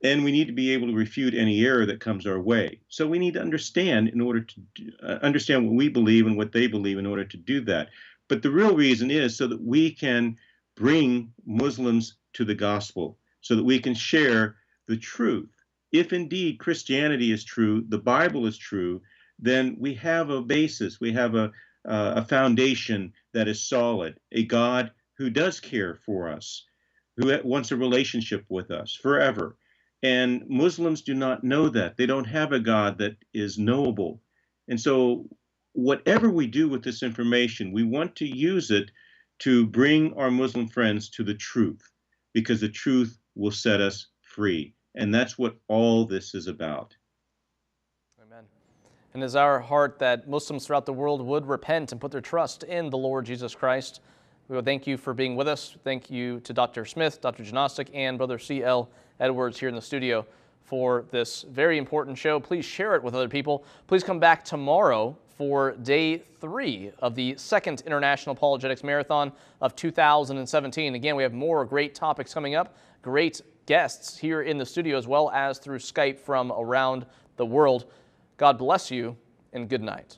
And we need to be able to refute any error that comes our way. So we need to understand in order to understand what we believe and what they believe in order to do that. But the real reason is so that we can bring Muslims to the gospel, so that we can share the truth. If indeed Christianity is true, the Bible is true, then we have a basis, we have a foundation that is solid, a God who does care for us, who wants a relationship with us forever. And Muslims do not know that. They don't have a God that is knowable. And so whatever we do with this information, we want to use it to bring our Muslim friends to the truth, because the truth will set us free. And that's what all this is about. Amen. And it is our heart that Muslims throughout the world would repent and put their trust in the Lord Jesus Christ. We would thank you for being with us. Thank you to Dr. Smith, Dr. Janosic, and Brother C.L. Edwards here in the studio for this very important show. Please share it with other people. Please come back tomorrow for day 3 of the second International Apologetics Marathon of 2017. Again, we have more great topics coming up, great guests here in the studio as well as through Skype from around the world. God bless you and good night.